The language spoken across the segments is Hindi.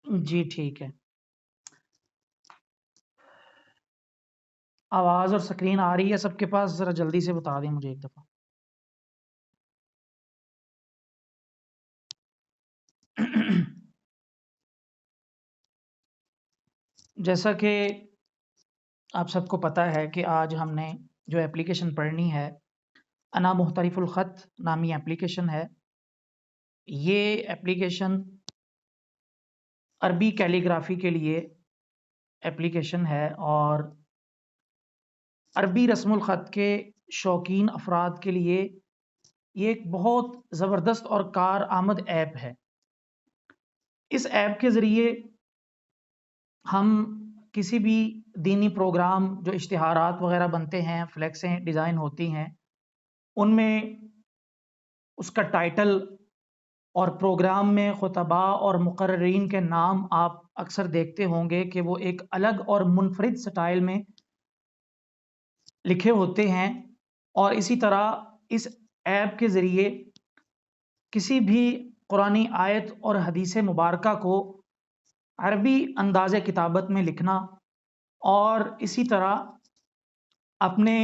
जी, ठीक है। आवाज़ और स्क्रीन आ रही है सबके पास? ज़रा जल्दी से बता दें मुझे एक दफ़ा। जैसा कि आप सबको पता है कि आज हमने जो एप्लीकेशन पढ़नी है, अना मुख्तलिफुल ख़त नामी एप्लीकेशन है। ये एप्लीकेशन अरबी कैलीग्राफ़ी के लिए एप्लीकेशन है और अरबी रस्मुल ख़त के शौकीन अफ़राद के लिए ये एक बहुत ज़बरदस्त और कारआमद ऐप है। इस ऐप के ज़रिए हम किसी भी दीनी प्रोग्राम जो इश्तिहारात वग़ैरह बनते हैं, फ्लेक्सें डिज़ाइन होती हैं, उनमें उसका टाइटल और प्रोग्राम में खुतबा और मुक़र्रिरीन के नाम आप अक्सर देखते होंगे कि वो एक अलग और मुनफ़रिद स्टाइल में लिखे होते हैं और इसी तरह इस ऐप के ज़रिए किसी भी कुरानी आयत और हदीस मुबारका को अरबी अंदाज़े किताबत में लिखना और इसी तरह अपने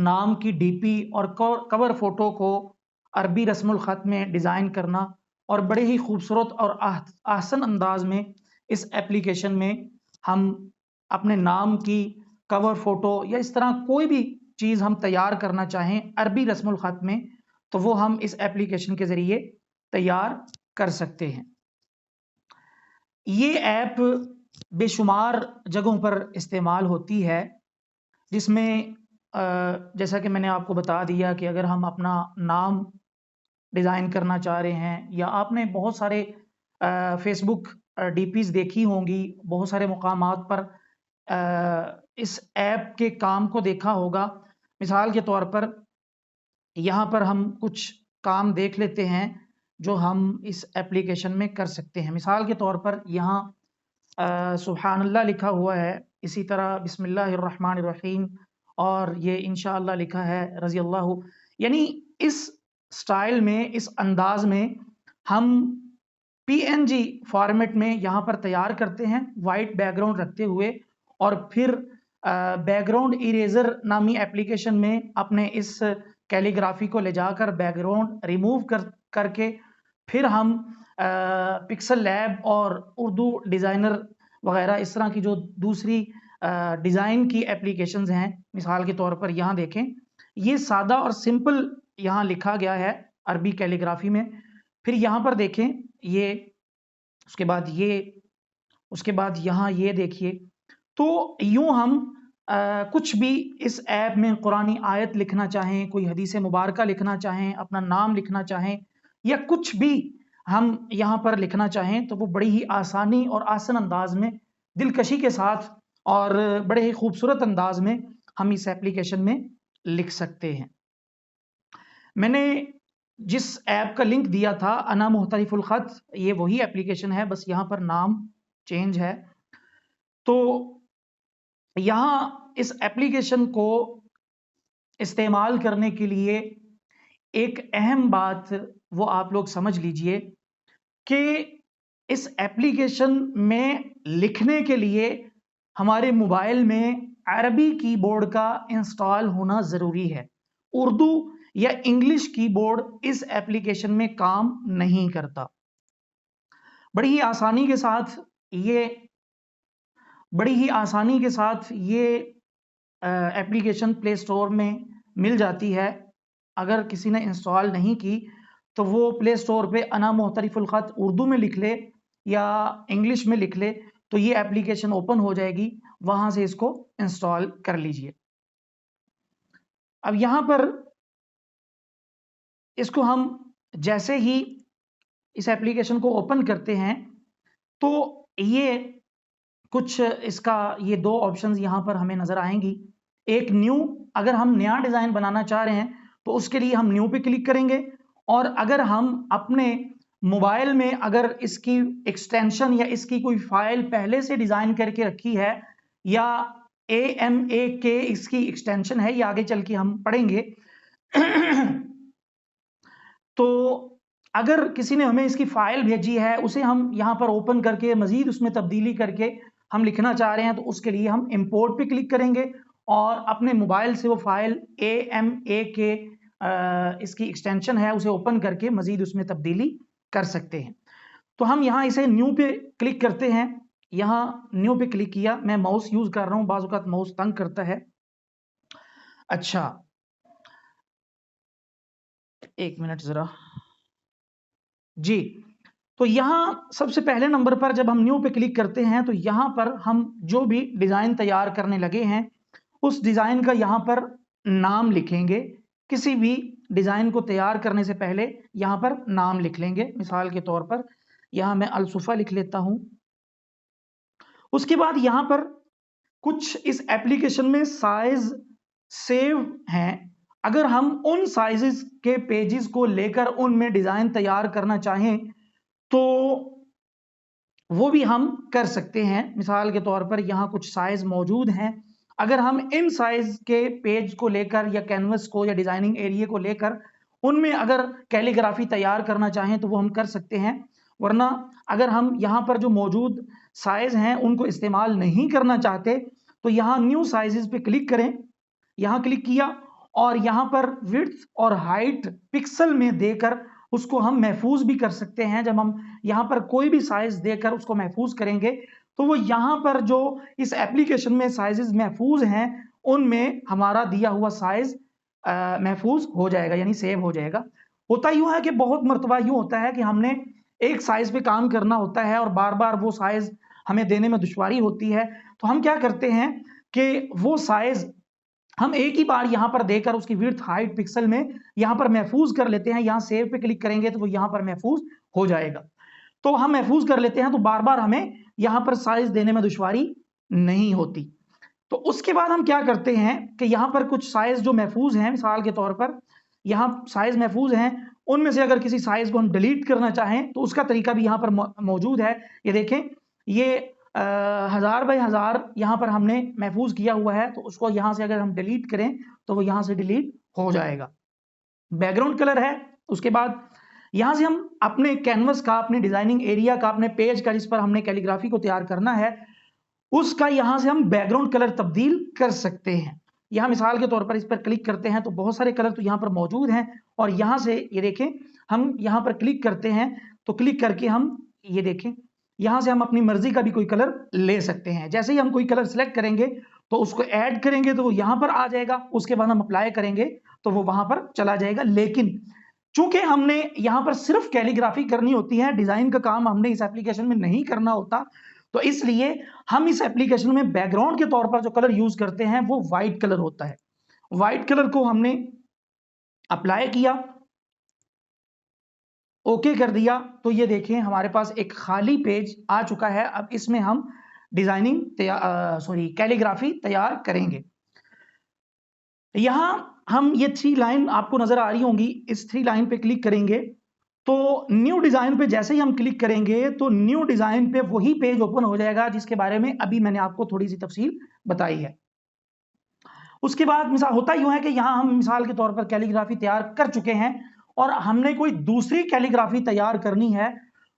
नाम की डीपी और कवर फ़ोटो को अरबी रस्मुल ख़त में डिज़ाइन करना और बड़े ही खूबसूरत और आसान अंदाज़ में इस एप्लीकेशन में हम अपने नाम की कवर फ़ोटो या इस तरह कोई भी चीज़ हम तैयार करना चाहें अरबी रस्मुल ख़त में, तो वो हम इस एप्लीकेशन के ज़रिए तैयार कर सकते हैं। ये ऐप बेशुमार जगहों पर इस्तेमाल होती है, जिसमें जैसा कि मैंने आपको बता दिया कि अगर हम अपना नाम डिज़ाइन करना चाह रहे हैं या आपने बहुत सारे फ़ेसबुक डीपीज़ देखी होंगी, बहुत सारे मुकामात पर इस ऐप के काम को देखा होगा। मिसाल के तौर पर यहाँ पर हम कुछ काम देख लेते हैं, जो हम इस एप्लीकेशन में कर सकते हैं। मिसाल के तौर पर यहाँ सुब्हानल्लाह लिखा हुआ है, इसी तरह बिस्मिल्लाहिर्रहमानिर्रहीम और ये इंशाअल्लाह लिखा है रज़ियल्लाहु, यानी इस स्टाइल में, इस अंदाज़ में हम पीएनजी फ़ॉर्मेट में यहाँ पर तैयार करते हैं, व्हाइट बैकग्राउंड रखते हुए और फिर बैकग्राउंड इरेज़र नामी एप्लीकेशन में अपने इस कैलीग्राफ़ी को ले जाकर बैकग्राउंड रिमूव करके फिर हम पिक्सल लैब और उर्दू डिज़ाइनर वग़ैरह इस तरह की जो दूसरी डिज़ाइन की एप्लीकेशंस हैं, मिसाल के तौर पर यहाँ देखें, ये सादा और सिंपल यहाँ लिखा गया है अरबी कैलीग्राफ़ी में। फिर यहाँ पर देखें ये, उसके बाद ये, उसके बाद यहाँ ये देखिए। तो यूँ हम कुछ भी इस ऐप में कुरानी आयत लिखना चाहें, कोई हदीस मुबारका लिखना चाहें, अपना नाम लिखना चाहें या कुछ भी हम यहाँ पर लिखना चाहें, तो वो बड़ी ही आसानी और आसान अंदाज़ में, दिलकशी के साथ और बड़े ही खूबसूरत अंदाज़ में हम इस एप्लीकेशन में लिख सकते हैं। मैंने जिस ऐप का लिंक दिया था अना मुख्तलिफुल ख़त, ये वही एप्लीकेशन है, बस यहाँ पर नाम चेंज है। तो यहाँ इस एप्लीकेशन को इस्तेमाल करने के लिए एक अहम बात वो आप लोग समझ लीजिए कि इस एप्लीकेशन में लिखने के लिए हमारे मोबाइल में अरबी कीबोर्ड का इंस्टॉल होना ज़रूरी है। उर्दू या इंग्लिश कीबोर्ड इस एप्लीकेशन में काम नहीं करता। बड़ी ही आसानी के साथ ये बड़ी ही आसानी के साथ ये एप्लीकेशन प्ले स्टोर में मिल जाती है। अगर किसी ने इंस्टॉल नहीं की, तो वो प्ले स्टोर पे अना मुख्तलिफुल ख़त उर्दू में लिख ले या इंग्लिश में लिख ले, तो ये एप्लीकेशन ओपन हो जाएगी, वहाँ से इसको इंस्टॉल कर लीजिए। अब यहाँ पर इसको हम जैसे ही इस एप्लीकेशन को ओपन करते हैं, तो ये कुछ इसका ये 2 ऑप्शंस यहाँ पर हमें नज़र आएँगी। एक न्यू, अगर हम नया डिज़ाइन बनाना चाह रहे हैं, तो उसके लिए हम न्यू पे क्लिक करेंगे और अगर हम अपने मोबाइल में अगर इसकी एक्सटेंशन या इसकी कोई फ़ाइल पहले से डिज़ाइन करके रखी है या AMAK इसकी एक्सटेंशन है, ये आगे चल के हम पढ़ेंगे। तो अगर किसी ने हमें इसकी फाइल भेजी है, उसे हम यहाँ पर ओपन करके मजीद उसमें तब्दीली करके हम लिखना चाह रहे हैं, तो उसके लिए हम इंपोर्ट पे क्लिक करेंगे और अपने मोबाइल से वो फाइल AMAK इसकी एक्सटेंशन है, उसे ओपन करके मजीद उसमें तब्दीली कर सकते हैं। तो हम यहाँ इसे न्यू पे क्लिक करते हैं। यहाँ न्यू पे क्लिक किया, मैं माउस यूज कर रहा हूँ, बाज़ औक़ात माउस तंग करता है। अच्छा, एक मिनट जरा जी। तो यहाँ सबसे पहले नंबर पर जब हम न्यू पे क्लिक करते हैं, तो यहाँ पर हम जो भी डिजाइन तैयार करने लगे हैं, उस डिजाइन का यहाँ पर नाम लिखेंगे। किसी भी डिजाइन को तैयार करने से पहले यहाँ पर नाम लिख लेंगे। मिसाल के तौर पर यहाँ मैं अलसुफा लिख लेता हूँ। उसके बाद यहाँ पर कुछ इस एप्लीकेशन में साइज सेव हैं। अगर हम उन साइजेस के पेजेस को लेकर उनमें डिजाइन तैयार करना चाहें, तो वो भी हम कर सकते हैं। मिसाल के तौर पर यहाँ कुछ साइज मौजूद हैं। अगर हम इन साइज के पेज को लेकर या कैनवस को या डिजाइनिंग एरिया को लेकर उनमें अगर कैलीग्राफी तैयार करना चाहें, तो वो हम कर सकते हैं। वरना अगर हम यहाँ पर जो मौजूद साइज हैं उनको इस्तेमाल नहीं करना चाहते, तो यहाँ न्यू साइजेस पे क्लिक करें। यहाँ क्लिक किया और यहाँ पर विड्थ और हाइट पिक्सल में देकर उसको हम महफूज भी कर सकते हैं। जब हम यहाँ पर कोई भी साइज देकर उसको महफूज करेंगे, तो वो यहाँ पर जो इस एप्लीकेशन में साइजेस महफूज हैं, उनमें हमारा दिया हुआ साइज महफूज हो जाएगा, यानी सेव हो जाएगा। होता यूं है कि बहुत मर्तबा यूं होता है कि हमने एक साइज पे काम करना होता है और बार बार वो साइज हमें देने में दुश्वारी होती है। तो हम क्या करते हैं कि वो साइज हम एक ही बार यहाँ पर देकर उसकी विड्थ हाइट पिक्सल में यहाँ पर महफूज कर लेते हैं। यहाँ सेव पे क्लिक करेंगे तो वो यहाँ पर महफूज हो जाएगा। तो हम महफूज कर लेते हैं, तो बार बार हमें यहाँ पर साइज देने में दुश्वारी नहीं होती। तो उसके बाद हम क्या करते हैं कि यहाँ पर कुछ साइज जो महफूज हैं, मिसाल के तौर पर यहाँ साइज महफूज हैं, उनमें से अगर किसी साइज को हम डिलीट करना चाहें, तो उसका तरीका भी यहाँ पर मौजूद है। ये देखें, ये 1000 बाय 1000 यहाँ पर हमने महफूज किया हुआ है। तो उसको यहाँ से अगर हम डिलीट करें, तो वो यहाँ से डिलीट हो जाएगा। बैकग्राउंड कलर है। उसके बाद यहाँ से हम अपने कैनवस का, अपने डिजाइनिंग एरिया का, अपने पेज का, जिस पर हमने कैलीग्राफी को तैयार करना है, उसका यहाँ से हम बैकग्राउंड कलर तब्दील कर सकते हैं। यहाँ मिसाल के तौर पर इस पर क्लिक करते हैं तो बहुत सारे कलर तो यहाँ पर मौजूद हैं, और यहाँ से ये देखें, हम यहाँ पर क्लिक करते हैं तो क्लिक करके हम ये देखें, यहाँ से हम अपनी मर्जी का भी कोई कलर ले सकते हैं। जैसे ही हम कोई कलर सिलेक्ट करेंगे तो उसको ऐड करेंगे तो वो यहाँ पर आ जाएगा। उसके बाद हम अप्लाई करेंगे तो वो वहां पर चला जाएगा। लेकिन चूंकि हमने यहाँ पर सिर्फ कैलीग्राफी करनी होती है, डिजाइन का काम हमने इस एप्लीकेशन में नहीं करना होता, तो इसलिए हम इस एप्लीकेशन में बैकग्राउंड के तौर पर जो कलर यूज करते हैं वो व्हाइट कलर होता है। व्हाइट कलर को हमने अप्लाई किया, ओके कर दिया, तो ये देखें हमारे पास एक खाली पेज आ चुका है। अब इसमें हम डिजाइनिंग कैलीग्राफी तैयार करेंगे। यहां हम ये 3 लाइन आपको नजर आ रही होंगी, इस 3 लाइन पे क्लिक करेंगे तो न्यू डिजाइन पे जैसे ही हम क्लिक करेंगे तो न्यू डिजाइन पे वही पेज ओपन हो जाएगा जिसके बारे में अभी मैंने आपको थोड़ी सी तफसील बताई है। उसके बाद मिसाल होता यूं है कि यहां हम मिसाल के तौर पर कैलीग्राफी तैयार कर चुके हैं और हमने कोई दूसरी कैलीग्राफी तैयार करनी है,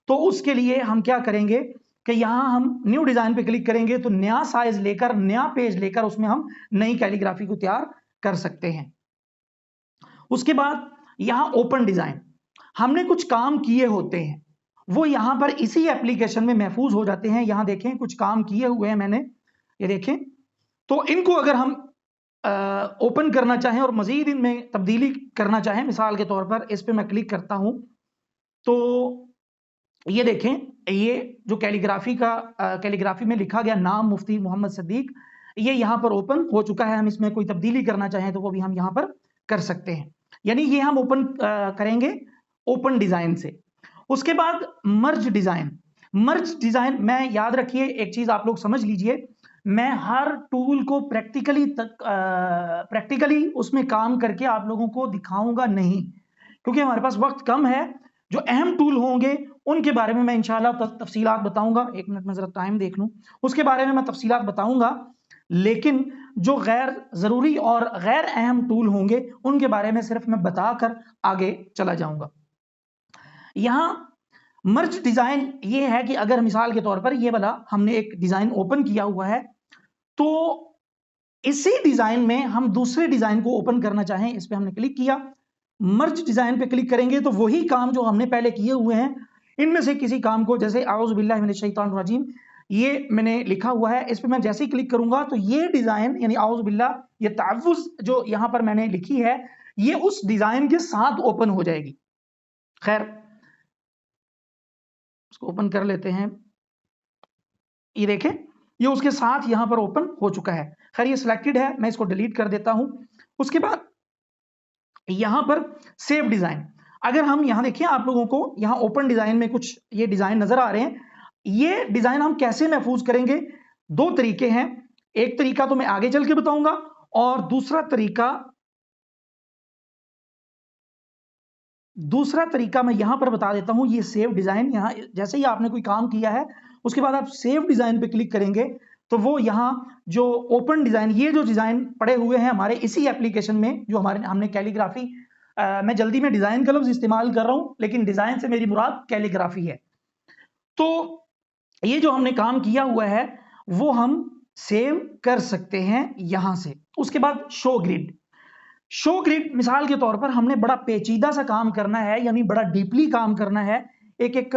तो उसके लिए हम क्या करेंगे कि यहां हम न्यू डिजाइन पे क्लिक करेंगे तो नया साइज लेकर, नया पेज लेकर उसमें हम नई कैलीग्राफी को तैयार कर सकते हैं। उसके बाद यहां ओपन डिजाइन, हमने कुछ काम किए होते हैं, वो यहां पर इसी एप्लीकेशन में महफूज हो जाते हैं। यहां देखें, कुछ काम किए हुए हैं मैंने, ये देखें। तो इनको अगर हम ओपन करना चाहें और मजीद इनमें तब्दीली करना चाहें, मिसाल के तौर पर इस पे मैं क्लिक करता हूं तो ये देखें, ये जो कैलीग्राफी में लिखा गया नाम मुफ्ती मोहम्मद सदीक, ये यहां पर ओपन हो चुका है। हम इसमें कोई तब्दीली करना चाहें तो वो भी हम यहां पर कर सकते हैं। यानी ये हम ओपन करेंगे ओपन डिजाइन से। उसके बाद मर्ज डिजाइन। मर्ज डिजाइन में याद रखिए एक चीज आप लोग समझ लीजिए, मैं हर टूल को प्रैक्टिकली उसमें काम करके आप लोगों को दिखाऊंगा नहीं, क्योंकि हमारे पास वक्त कम है। जो अहम टूल होंगे उनके बारे में मैं इंशाल्लाह तफसीलात बताऊंगा। एक मिनट में जरा टाइम देख लूं, उसके बारे में मैं तफसीलात बताऊंगा। लेकिन जो गैर जरूरी और गैर अहम टूल होंगे उनके बारे में सिर्फ मैं बताकर आगे चला जाऊंगा। यहाँ मर्ज डिजाइन ये है कि अगर मिसाल के तौर पर ये वाला हमने एक डिजाइन ओपन किया हुआ है, तो इसी डिजाइन में हम दूसरे डिजाइन को ओपन करना चाहें, इस पे हमने क्लिक किया, मर्ज डिजाइन पे क्लिक करेंगे तो वही काम जो हमने पहले किए हुए हैं इनमें से किसी काम को, जैसे आऊज़ु बिल्लाहि मिनश शैतानिर रजीम ये मैंने लिखा हुआ है, इस पे मैं जैसे ही क्लिक करूंगा तो ये डिजाइन यानी आऊज़ु बिल्लाह, ये तअव्वुज़ जो यहां पर मैंने लिखी है ये उस डिजाइन के साथ ओपन हो जाएगी। खैर इसको ओपन कर लेते हैं, ये देखें ये उसके साथ यहां पर ओपन हो चुका है। खैर ये सिलेक्टेड है, मैं इसको डिलीट कर देता हूं। उसके बाद यहां पर सेव डिजाइन, अगर हम यहां देखिए आप लोगों को यहां ओपन डिजाइन में कुछ ये डिजाइन नजर आ रहे हैं, ये डिजाइन हम कैसे महफूज करेंगे? दो तरीके हैं, एक तरीका तो मैं आगे चल के बताऊंगा और दूसरा तरीका मैं यहां पर बता देता हूं। ये सेव डिजाइन, यहां जैसे ही आपने कोई काम किया है उसके बाद आप सेव डिजाइन पे क्लिक करेंगे तो वो यहां जो ओपन डिजाइन, ये जो डिजाइन पड़े हुए हैं हमारे इसी एप्लीकेशन में जो हमने कैलीग्राफी, मैं जल्दी में डिजाइन का लफ्ज इस्तेमाल कर रहा हूं लेकिन डिजाइन से मेरी मुराद कैलीग्राफी है। तो ये जो हमने काम किया हुआ है वो हम सेव कर सकते हैं यहां से। उसके बाद शो ग्रिड, शो ग्रिड मिसाल के तौर पर हमने बड़ा पेचीदा सा काम करना है, यानी बड़ा डीपली काम करना है, एक एक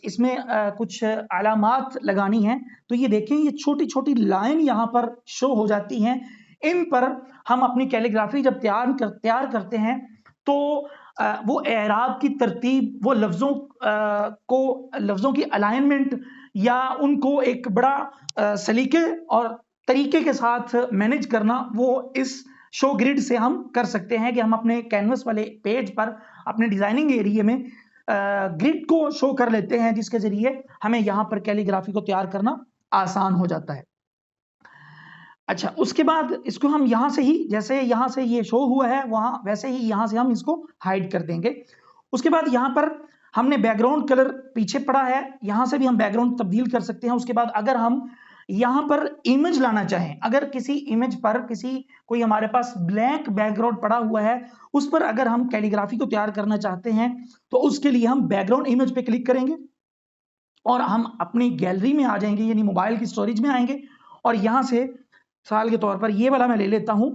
इसमें कुछ अलामात लगानी है। तो ये देखें ये छोटी छोटी लाइन यहाँ पर शो हो जाती हैं, इन पर हम अपनी कैलीग्राफी जब तैयार करते हैं तो वो एराब की तरतीब, वो लफ्जों की अलाइनमेंट या उनको एक बड़ा सलीके और तरीके के साथ मैनेज करना, वो इस शो ग्रिड से हम कर सकते हैं कि हम अपने कैनवस वाले पेज पर अपने डिजाइनिंग एरिया में ग्रिड को शो कर लेते हैं, जिसके जरिए हमें यहां पर कैलीग्राफी को तैयार करना आसान हो जाता है। अच्छा, उसके बाद इसको हम यहां से ही, जैसे यहां से ये शो हुआ है वहां वैसे ही यहां से हम इसको हाइड कर देंगे। उसके बाद यहां पर हमने बैकग्राउंड कलर पीछे पड़ा है, यहां से भी हम बैकग्राउंड तब्दील कर सकते हैं। उसके बाद अगर हम यहां पर इमेज लाना चाहें, अगर किसी इमेज पर कोई हमारे पास ब्लैंक बैकग्राउंड पड़ा हुआ है उस पर अगर हम कैलीग्राफी को तैयार करना चाहते हैं तो उसके लिए हम बैकग्राउंड इमेज पे क्लिक करेंगे और हम अपनी गैलरी में आ जाएंगे, यानी मोबाइल की स्टोरेज में आएंगे और यहां से मिसाल के तौर पर ये वाला मैं ले लेता हूं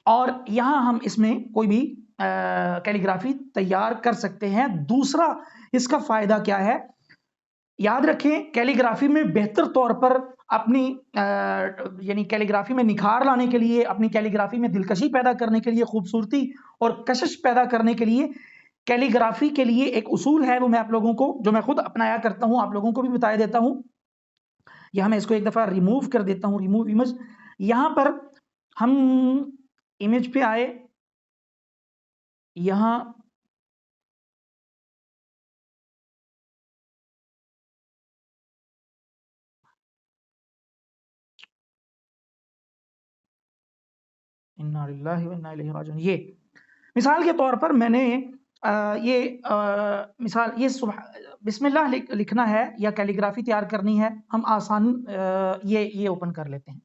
और यहां हम इसमें कोई भी कैलीग्राफी तैयार कर सकते हैं। दूसरा इसका फायदा क्या है, याद रखें कैलीग्राफी में बेहतर तौर पर अपनी यानी कैलीग्राफी में निखार लाने के लिए, अपनी कैलीग्राफी में दिलकशी पैदा करने के लिए, खूबसूरती और कशिश पैदा करने के लिए कैलीग्राफी के लिए एक उसूल है, वो मैं आप लोगों को, जो मैं खुद अपनाया करता हूं, आप लोगों को भी बता देता हूं। यहां मैं इसको एक दफा रिमूव कर देता हूं, रिमूव इमेज। यहां पर हम इमेज पे आए, यहां इन्ना लिल्लाहि व इन्ना इलैहि राजिऊन, ये मिसाल के तौर पर मैंने मिसाल ये बिस्मिल्लाह लिखना है या कैलीग्राफी तैयार करनी है, हम आसान ये ओपन कर लेते हैं।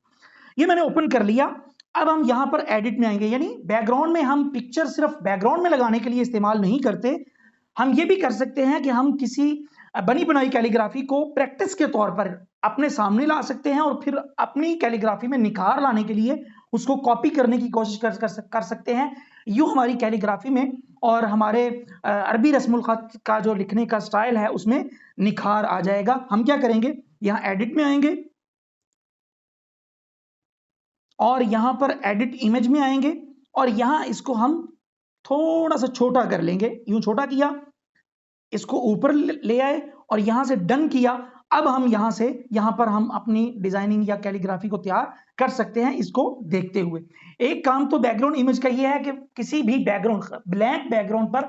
ये मैंने ओपन कर लिया। अब हम यहां पर एडिट में आएंगे, यानी बैकग्राउंड में हम पिक्चर सिर्फ बैकग्राउंड में लगाने के लिए इस्तेमाल नहीं करते, हम ये भी कर सकते हैं कि हम किसी बनी बनाई कैलीग्राफी को प्रैक्टिस के तौर पर अपने सामने ला सकते हैं और फिर अपनी कैलीग्राफी में निखार लाने के लिए उसको कॉपी करने की कोशिश कर सकते हैं। यूं हमारी कैलीग्राफी में और हमारे अरबी रस्मुल खत का जो लिखने का स्टाइल है उसमें निखार आ जाएगा। हम क्या करेंगे, यहां एडिट में आएंगे और यहां पर एडिट इमेज में आएंगे और यहां इसको हम थोड़ा सा छोटा कर लेंगे, यूं छोटा किया, इसको ऊपर ले आए और यहां से डन किया। अब हम यहां पर हम अपनी डिजाइनिंग या कैलीग्राफी को तैयार कर सकते हैं इसको देखते हुए। एक काम तो बैकग्राउंड इमेज का ये है कि किसी भी बैकग्राउंड, ब्लैंक बैकग्राउंड पर,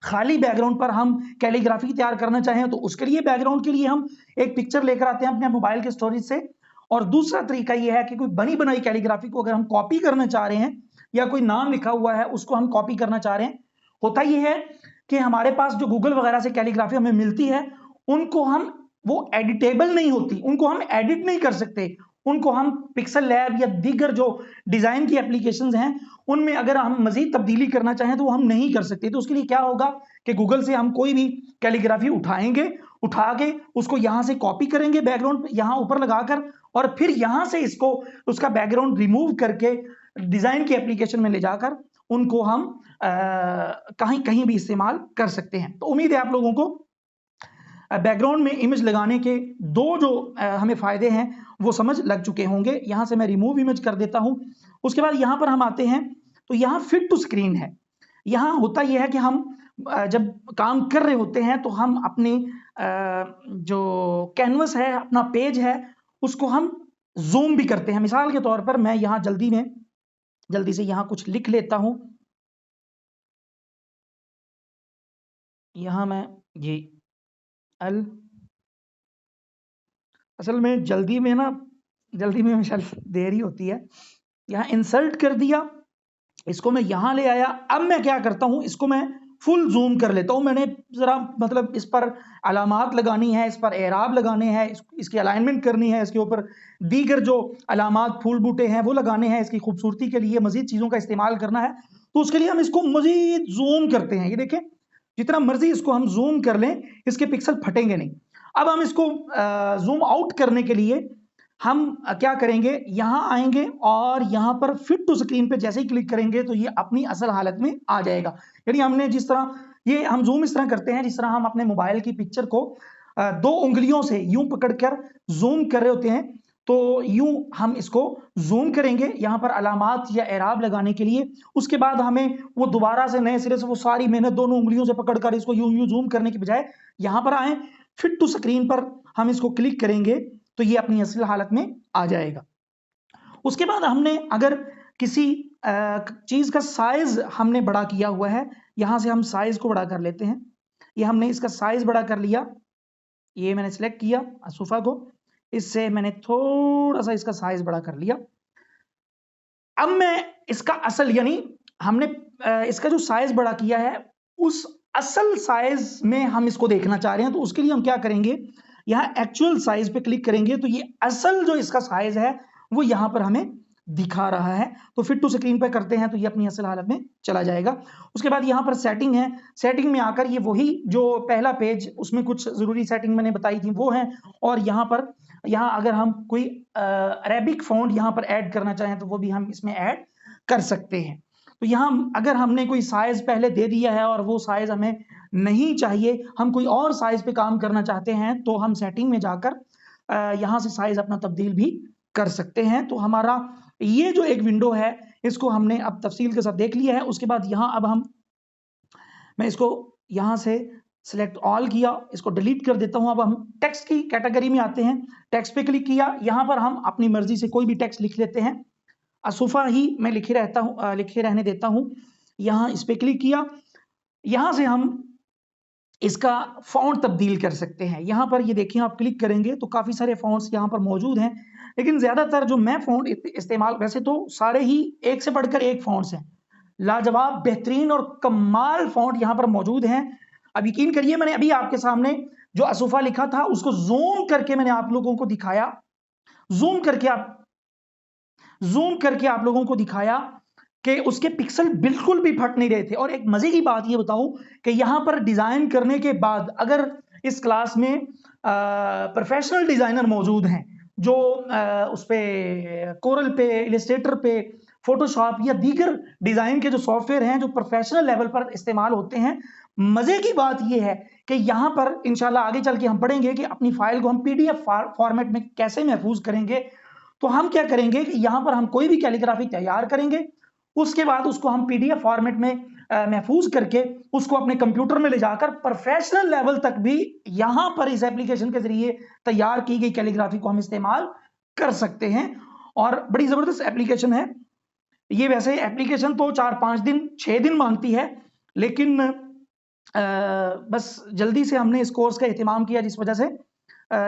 खाली बैकग्राउंड पर हम कैलीग्राफी तैयार करना चाहें तो उसके लिए बैकग्राउंड के लिए हम एक पिक्चर लेकर आते हैं अपने मोबाइल के स्टोरेज से। और दूसरा तरीका यह है कि कोई बनी बनाई कैलीग्राफी को अगर हम कॉपी करना चाह रहे हैं या कोई नाम लिखा हुआ है उसको हम कॉपी करना चाह रहे हैं, होता यह है कि हमारे पास जो गूगल वगैरह से कैलीग्राफी हमें मिलती है उनको हम, वो एडिटेबल नहीं होती, उनको हम एडिट नहीं कर सकते, उनको हम पिक्सल लैब या दीगर जो डिजाइन की एप्लीकेशंस हैं उनमें अगर हम मजीद तब्दीली करना चाहें तो वो हम नहीं कर सकते। तो उसके लिए क्या होगा कि गूगल से हम कोई भी कैलीग्राफी उठाएंगे, उठा के उसको यहां से कॉपी करेंगे बैकग्राउंड यहां ऊपर लगाकर, और फिर यहां से इसको उसका बैकग्राउंड रिमूव करके डिजाइन की एप्लीकेशन में ले जाकर उनको हम कहीं कहीं भी इस्तेमाल कर सकते हैं। तो उम्मीद है आप लोगों को बैकग्राउंड में इमेज लगाने के दो जो हमें फायदे हैं वो समझ लग चुके होंगे। यहां से मैं रिमूव इमेज कर देता हूं। उसके बाद यहां पर हम आते हैं तो यहां फिट टू स्क्रीन है। यहां होता यह है कि हम जब काम कर रहे होते हैं तो हम अपनी जो कैनवस है, अपना पेज है, उसको हम जूम भी करते हैं। मिसाल के तौर पर मैं यहां जल्दी से यहां कुछ लिख लेता हूं। यहां मैं ये अल असल में जल्दी में देरी होती है। यहाँ इंसर्ट कर दिया, इसको मैं यहाँ ले आया। अब मैं क्या करता हूँ, इसको मैं फुल जूम कर लेता हूँ। मैंने जरा मतलब इस पर अलामात लगानी है, इस पर एराब लगाने हैं, इसकी अलाइनमेंट करनी है, इसके ऊपर दीगर जो अलामात फूल बूटे हैं वो लगाने हैं, इसकी खूबसूरती के लिए मजीद चीज़ों का इस्तेमाल करना है। तो उसके लिए हम इसको मजीद जूम करते हैं। ये देखें, जितना मर्जी इसको हम जूम कर लें इसके पिक्सल फटेंगे नहीं। अब हम इसको जूम आउट करने के लिए हम क्या करेंगे, यहां आएंगे और यहां पर फिट टू स्क्रीन पे जैसे ही क्लिक करेंगे तो ये अपनी असल हालत में आ जाएगा। यानी हमने जिस तरह ये हम जूम इस तरह करते हैं जिस तरह हम अपने मोबाइल की पिक्चर को दो उंगलियों से यूं पकड़कर जूम कर रहे होते हैं, तो यूं हम इसको जूम करेंगे यहां पर अलामात या एराब लगाने के लिए। उसके बाद हमें वो दोबारा से नए सिरे से वो सारी मेहनत दोनों उंगलियों से पकड़कर इसको यूं यूं जूम करने की बजाय यहां पर आए, फिट टू स्क्रीन पर हम इसको क्लिक करेंगे तो ये अपनी असल हालत में आ जाएगा। उसके बाद हमने अगर किसी चीज का साइज हमने बड़ा किया हुआ है, यहां से हम साइज को बड़ा कर लेते हैं। ये हमने इसका साइज बड़ा कर लिया, ये मैंने सिलेक्ट किया सोफा को, इससे मैंने थोड़ा सा इसका साइज बड़ा कर लिया। अब मैं इसका असल यानी हमने इसका जो साइज बड़ा किया है उस असल साइज में हम इसको देखना चाह रहे हैं। तो उसके लिए हम क्या करेंगे, यहाँ एक्चुअल साइज पे क्लिक करेंगे तो ये असल जो इसका साइज है वो यहाँ पर हमें दिखा रहा है। तो फिट टू स्क्रीन पे करते हैं तो ये अपनी असल हालत में चला जाएगा। उसके बाद यहाँ पर सेटिंग है, सेटिंग में आकर ये वही जो पहला पेज उसमें कुछ जरूरी सेटिंग मैंने बताई थी वो है। और यहाँ अगर हम कोई अरेबिक फॉन्ट यहाँ पर ऐड करना चाहें तो वो भी हम इसमें ऐड कर सकते हैं। तो यहाँ अगर हमने कोई साइज पहले दे दिया है और वो साइज हमें नहीं चाहिए, हम कोई और साइज पे काम करना चाहते हैं, तो हम सेटिंग में जाकर यहाँ से साइज अपना तब्दील भी कर सकते हैं। तो हमारा ये जो एक विंडो है इसको हमने अब तफसील के साथ देख लिया है। उसके बाद यहाँ अब मैं इसको यहाँ से सिलेक्ट ऑल किया, इसको डिलीट कर देता हूँ। अब हम टेक्स्ट की कैटेगरी में आते हैं, टेक्स्ट पे क्लिक किया, यहाँ पर हम अपनी मर्जी से कोई भी टेक्स्ट लिख लेते हैं। असुफा ही मैं लिखे रहने देता हूँ। यहाँ इस पे क्लिक किया, यहाँ से हम इसका फॉन्ट तब्दील कर सकते हैं। यहाँ पर ये देखिए, आप क्लिक करेंगे तो काफ़ी सारे फॉन्ट्स यहाँ पर मौजूद हैं, लेकिन ज़्यादातर जो मैं फॉन्ट इस्तेमाल, वैसे तो सारे ही एक से बढ़कर एक फॉन्ट्स हैं, लाजवाब बेहतरीन और कमाल फॉन्ट यहाँ पर मौजूद हैं। अब यकीन करिए, मैंने अभी आपके सामने जो असुफा लिखा था उसको जूम करके मैंने आप लोगों को दिखाया, जूम करके आप लोगों को दिखाया कि उसके पिक्सल बिल्कुल भी फट नहीं रहे थे। और एक मजे की बात ये बताऊं कि यहां पर डिजाइन करने के बाद अगर इस क्लास में प्रोफेशनल डिजाइनर मौजूद हैं जो उस पे कोरल पे, इलस्ट्रेटर पे, फोटोशॉप या दीगर डिजाइन के जो सॉफ्टवेयर हैं जो प्रोफेशनल लेवल पर इस्तेमाल होते हैं, मजे की बात यह है कि यहां पर इंशाल्लाह आगे चल के हम पढ़ेंगे कि अपनी फाइल को हम पीडीएफ फॉर्मेट में कैसे महफूज करेंगे। तो हम क्या करेंगे कि यहां पर हम कोई भी कैलीग्राफी तैयार करेंगे, उसके बाद उसको हम पीडीएफ फॉर्मेट में महफूज करके उसको अपने कंप्यूटर में ले जाकर प्रोफेशनल लेवल तक भी यहां पर इस एप्लीकेशन के जरिए तैयार की गई कैलीग्राफी को हम इस्तेमाल कर सकते हैं। और बड़ी जबरदस्त एप्लीकेशन है ये। वैसे एप्लीकेशन तो 4-5 दिन 6 दिन मांगती है, लेकिन बस जल्दी से हमने इस कोर्स का एहतमाम किया जिस वजह से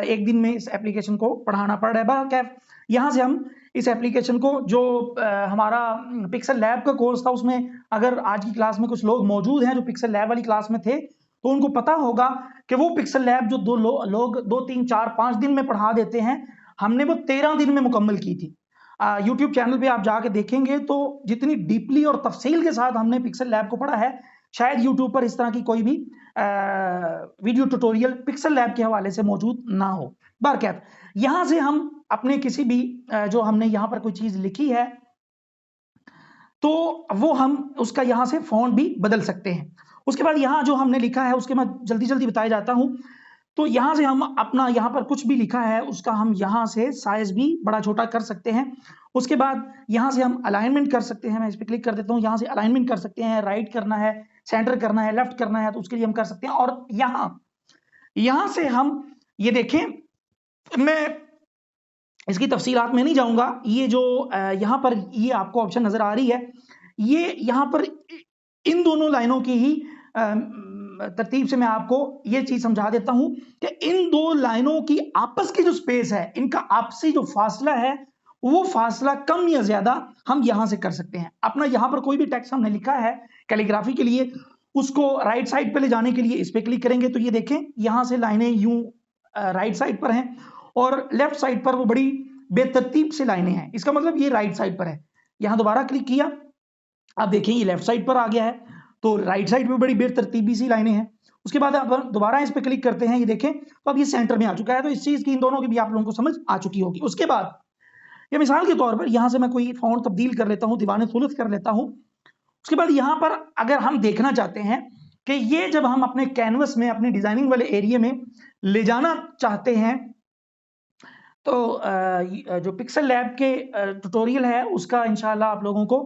एक दिन में इस एप्लीकेशन को पढ़ाना पड़ रहा है। यहाँ से हम इस एप्लीकेशन को, जो हमारा पिक्सल लैब का कोर्स था उसमें अगर आज की क्लास में कुछ लोग मौजूद हैं जो पिक्सल लैब वाली क्लास में थे तो उनको पता होगा कि वो पिक्सल लैब जो दो लोग 2, 3, 4, 5 दिन में पढ़ा देते हैं, हमने वो 13 दिन में मुकम्मल की थी। यूट्यूब चैनल पे आप जाके देखेंगे तो जितनी डीपली और तफसील के साथ हमने पिक्सल लैब को पढ़ा है, शायद यूट्यूब पर इस तरह की कोई भी वीडियो ट्यूटोरियल पिक्सल लैब के हवाले से मौजूद ना हो। बहरकैफ यहाँ से हम अपने किसी भी जो हमने यहाँ पर कोई चीज़ लिखी है तो वो हम उसका यहाँ से फ़ॉन्ट भी बदल सकते हैं। उसके बाद यहाँ जो हमने लिखा है उसके मैं जल्दी-जल्दी बताया जाता हूँ। तो यहाँ से हम अपना यहाँ पर कुछ भी लिखा है उसका हम यहाँ से साइज़ भी बड़ा-छोटा कर सकते हैं। उसके बाद यहाँ से हम अलाइनमेंट कर सकते हैं, मैं इस पे क्लिक कर देता हूँ, यहाँ से अलाइनमेंट कर सकते हैं, राइट करना है, सेंटर करना है, लेफ्ट करना है तो उसके लिए हम कर सकते हैं। और यहाँ से हम ये देखें, मैं इसकी तफसीलात में नहीं जाऊँगा, ये जो यहाँ पर ये आपको ऑप्शन नज़र आ रही है, ये यहाँ पर इन दोनों लाइनों की ही तरतीब से मैं आपको ये चीज़ समझा देता हूँ कि इन 2 लाइनों की आपस की जो स्पेस है, इनका आपसी जो फासला है, वो फासला कम या ज़्यादा हम यहाँ से कर सकते हैं। अपना यहाँ पर कोई भी टेक्स्ट हमने लिखा है कैलीग्राफी के लिए, उसको राइट साइड पे ले जाने के लिए इस पे क्लिक करेंगे तो ये देखें, यहाँ से लाइनें यूँ राइट साइड पर हैं और लेफ्ट साइड पर वो बड़ी बेतरतीब से लाइनें हैं। इसका मतलब ये राइट साइड पर है। यहाँ दोबारा क्लिक किया, अब देखें ये लेफ्ट साइड पर आ गया है, तो राइट साइड में बड़ी बेतरतीबी सी लाइनें हैं। उसके बाद आप दोबारा इस पे क्लिक करते हैं, ये देखें तो अब ये सेंटर में आ चुका है। तो इस चीज़ की इन दोनों की भी आप लोगों को समझ आ चुकी होगी। उसके बाद ये मिसाल के तौर पर यहाँ से मैं कोई फ़ॉन्ट तब्दील कर लेता हूँ, दीवाने सुलत कर लेता हूँ। उसके बाद यहाँ पर अगर हम देखना चाहते हैं कि ये जब हम अपने कैनवस में अपने डिज़ाइनिंग वाले एरिया में ले जाना चाहते हैं तो जो पिक्सल लैब के ट्यूटोरियल है उसका इंशाल्लाह आप लोगों को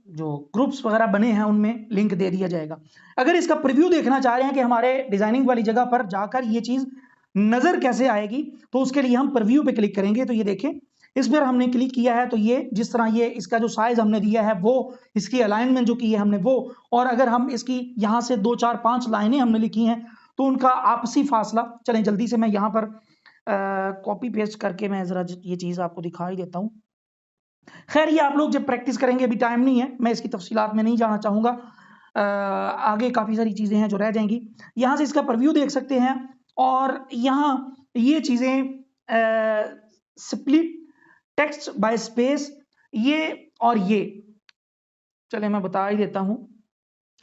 जो ग्रुप्स वगैरह बने हैं उनमें लिंक दे दिया जाएगा। अगर इसका प्रीव्यू देखना चाह रहे हैं कि हमारे डिज़ाइनिंग वाली जगह पर जाकर ये चीज़ नज़र कैसे आएगी, तो उसके लिए हम प्रीव्यू पे क्लिक करेंगे। तो ये देखें, इस पर हमने क्लिक किया है तो ये जिस तरह ये इसका जो साइज़ हमने दिया है वो, इसकी अलाइनमेंट जो की है हमने वो, और अगर हम इसकी यहाँ से 2, 4, 5 लाइनें हमने लिखी हैं तो उनका आपसी फासला, चलें जल्दी से मैं यहाँ पर कॉपी पेस्ट करके मैं ज़रा ये चीज़ आपको दिखा ही देता हूँ। खैर ये आप लोग जब प्रैक्टिस करेंगे, अभी टाइम नहीं है, मैं इसकी तफसीलात में नहीं जाना चाहूँगा। आगे काफ़ी सारी चीज़ें हैं जो रह जाएंगी। यहाँ से इसका प्रीव्यू देख सकते हैं और यहाँ ये चीज़ें स्प्लिट टेक्स्ट बाय स्पेस, ये और ये, चले मैं बता ही देता हूँ।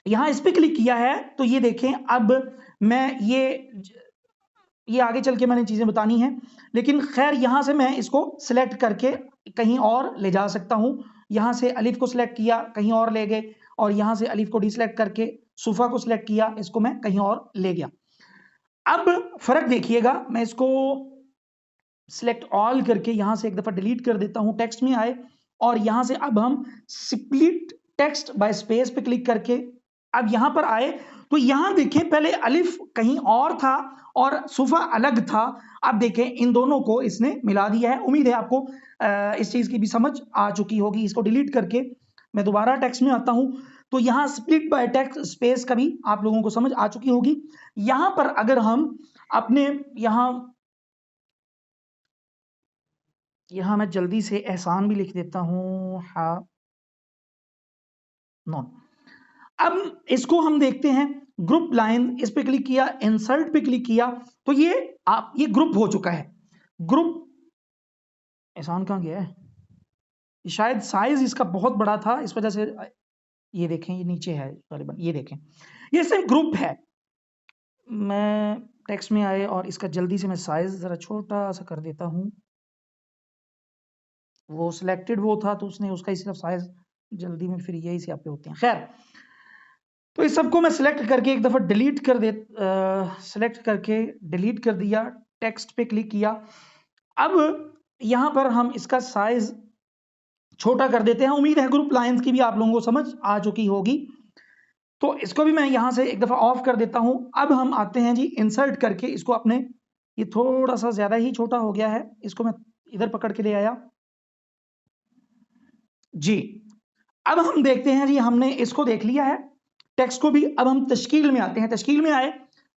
यहाँ इस पे क्लिक किया है तो ये देखें, अब मैं ये आगे चल के मैंने चीज़ें बतानी हैं, लेकिन खैर यहाँ से मैं इसको सिलेक्ट करके कहीं और ले जा सकता हूँ। यहाँ से अलिफ को सिलेक्ट किया, कहीं और ले गए, और यहाँ से अलिफ को डिसलेक्ट करके सुफा को सिलेक्ट किया, इसको मैं कहीं और ले गया। अब फ़र्क देखिएगा, मैं इसको सिलेक्ट ऑल करके यहाँ से एक दफ़ा डिलीट कर देता हूँ, टेक्स्ट में आए, और यहाँ से अब हम स्प्लिट टेक्स्ट बाय स्पेस पे क्लिक करके अब यहाँ पर आए तो यहाँ देखें, पहले अलिफ कहीं और था और सुफा अलग था। अब देखें इन दोनों को इसने मिला दिया है। उम्मीद है आपको इस चीज़ की भी समझ आ चुकी होगी। इसको डिलीट करके मैं दोबारा टेक्स्ट में आता हूँ तो यहाँ स्प्लिट बाय टेक्स्ट स्पेस का भी आप लोगों को समझ आ चुकी होगी। यहाँ पर अगर हम अपने यहाँ मैं जल्दी से एहसान भी लिख देता हूँ, हाँ नॉन। अब इसको हम देखते हैं, ग्रुप लाइन, इस पे क्लिक किया, इंसर्ट पे क्लिक किया तो ये ग्रुप हो चुका है। ग्रुप एहसान कहाँ गया है? शायद साइज इसका बहुत बड़ा था, इस वजह से ये देखें, ये नीचे है तकरीबन, ये देखें, ये सिर्फ ग्रुप है। मैं टेक्स्ट में आए और इसका जल्दी से मैं साइज ज़रा छोटा सा कर देता हूँ। वो सिलेक्टेड वो था तो उसने उसका ही सिर्फ साइज जल्दी में फिर यही से आपके होते हैं। खैर, तो इस सबको मैं सिलेक्ट करके एक दफ़ा डिलीट कर दे, सिलेक्ट करके डिलीट कर दिया, टेक्स्ट पे क्लिक किया। अब यहाँ पर हम इसका साइज छोटा कर देते हैं। उम्मीद है ग्रुप लाइंस की भी आप लोगों को समझ आ चुकी होगी। तो इसको भी मैं यहाँ से एक दफ़ा ऑफ कर देता हूँ। अब हम आते हैं जी इंसर्ट करके, इसको अपने, ये थोड़ा सा ज़्यादा ही छोटा हो गया है, इसको मैं इधर पकड़ के ले आया जी। अब हम देखते हैं जी, हमने इसको देख लिया है, टेक्स्ट को भी। अब हम तश्कील में आते हैं। तश्कील में आए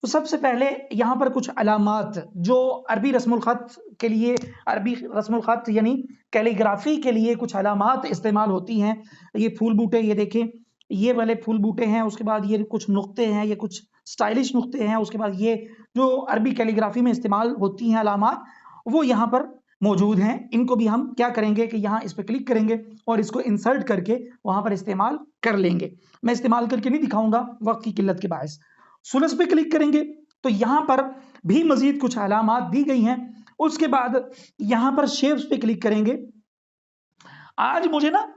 तो सबसे पहले यहाँ पर कुछ अलामात जो अरबी रस्मुल ख़त के लिए, अरबी रस्मुल ख़त यानी कैलीग्राफी के लिए कुछ अलामात इस्तेमाल होती हैं। ये फूल बूटे, ये देखें, ये वाले फूल बूटे हैं। उसके बाद ये कुछ नुक्ते हैं, ये कुछ स्टाइलिश नुक्ते हैं। उसके बाद ये जो अरबी कैलीग्राफी में इस्तेमाल होती हैं अलामात, वो यहाँ पर मौजूद हैं। इनको भी हम क्या करेंगे कि यहाँ इस पर क्लिक करेंगे और इसको इंसर्ट करके वहाँ पर इस्तेमाल कर लेंगे। मैं इस्तेमाल करके नहीं दिखाऊंगा वक्त की किल्लत के बायस। सुलस पे क्लिक करेंगे तो यहाँ पर भी मजीद कुछ अलामात दी गई हैं। उसके बाद यहाँ पर शेप्स पे क्लिक करेंगे। आज मुझे ना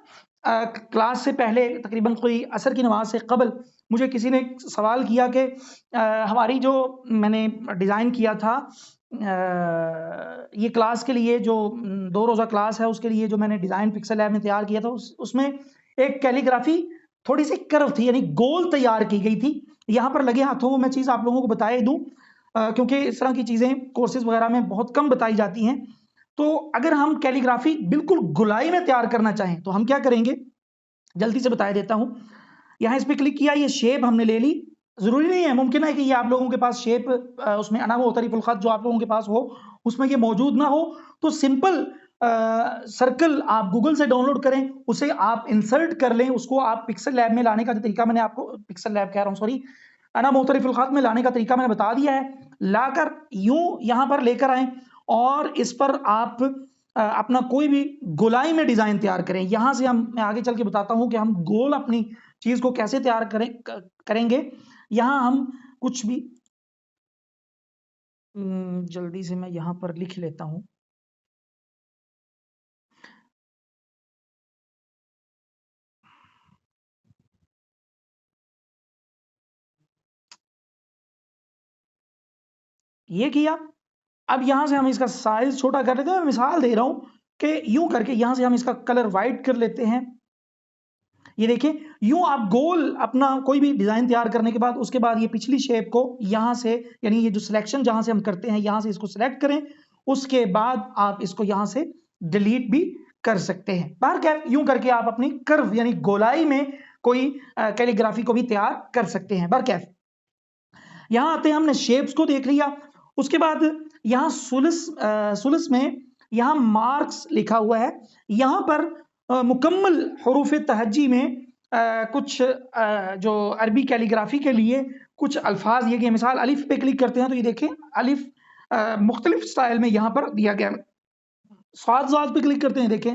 क्लास से पहले तकरीबन कोई असर की नमाज से कबल मुझे किसी ने सवाल किया कि हमारी जो मैंने डिज़ाइन किया था ये क्लास के लिए जो 2 रोज़ा क्लास है उसके लिए जो मैंने डिज़ाइन पिक्सल लैब में तैयार किया था उसमें एक कैलीग्राफी थोड़ी सी कर्व थी, यानी गोल तैयार की गई थी। यहाँ पर लगे हाथों में मैं चीज़ आप लोगों को बताए दूँ क्योंकि इस तरह की चीज़ें कोर्सेज वगैरह में बहुत कम बताई जाती हैं। तो अगर हम कैलीग्राफी बिल्कुल गोलाई में तैयार करना चाहें तो हम क्या करेंगे, जल्दी से बता देता हूं। यहां इस पे क्लिक किया, ये शेप हमने ले ली। जरूरी नहीं है, मुमकिन है कि ये आप लोगों के पास शेप उसमें अनावा तरीफुल खत जो आप लोगों के पास हो उसमें ये मौजूद ना हो, तो सिंपल सर्कल आप गूगल से डाउनलोड करें, उसे आप इंसर्ट कर लें, उसको आप पिक्सल लैब में लाने का तरीका मैंने आपको, पिक्सल लैब कह रहा हूं सॉरी, अनावा तरीफुल खत में लाने का तरीका मैंने बता दिया है। लाकर यूं यहां पर लेकर आए और इस पर आप अपना कोई भी गोलाई में डिजाइन तैयार करें। यहां से मैं आगे चल के बताता हूं कि हम गोल अपनी चीज को कैसे तैयार करेंगे। यहां हम कुछ भी जल्दी से मैं यहां पर लिख लेता हूं। ये किया। अब यहां से हम इसका साइज छोटा कर लेते हैं। मैं मिसाल दे रहा हूं कि यूं करके यहां से हम इसका कलर व्हाइट कर लेते हैं। ये देखिए, यूं आप गोल अपना कोई भी डिजाइन तैयार करने के बाद उसके बाद ये पिछली शेप को यहां से, यानी ये जो सिलेक्शन जहां से हम करते हैं यहां से इसको सिलेक्ट करें, उसके बाद आप इसको यहां से डिलीट भी कर सकते हैं। बाहर क्या, यूं करके आप अपनी कर्व यानी गोलाई में कोई कैलीग्राफी को भी तैयार कर सकते हैं। बार कैफ यहां आते हैं, हमने शेप्स को देख लिया। उसके बाद यहां सुलस में यहां मार्क्स लिखा हुआ है। यहां पर मुकम्मल हरूफ तहज्जी में कुछ जो अरबी कैलीग्राफी के लिए कुछ अल्फाज दिए गए। मिसाल अलिफ पे क्लिक करते हैं तो ये देखें अलिफ मुख्तलिफ स्टाइल में यहां पर दिया गया। स्वाद पे क्लिक करते हैं, देखें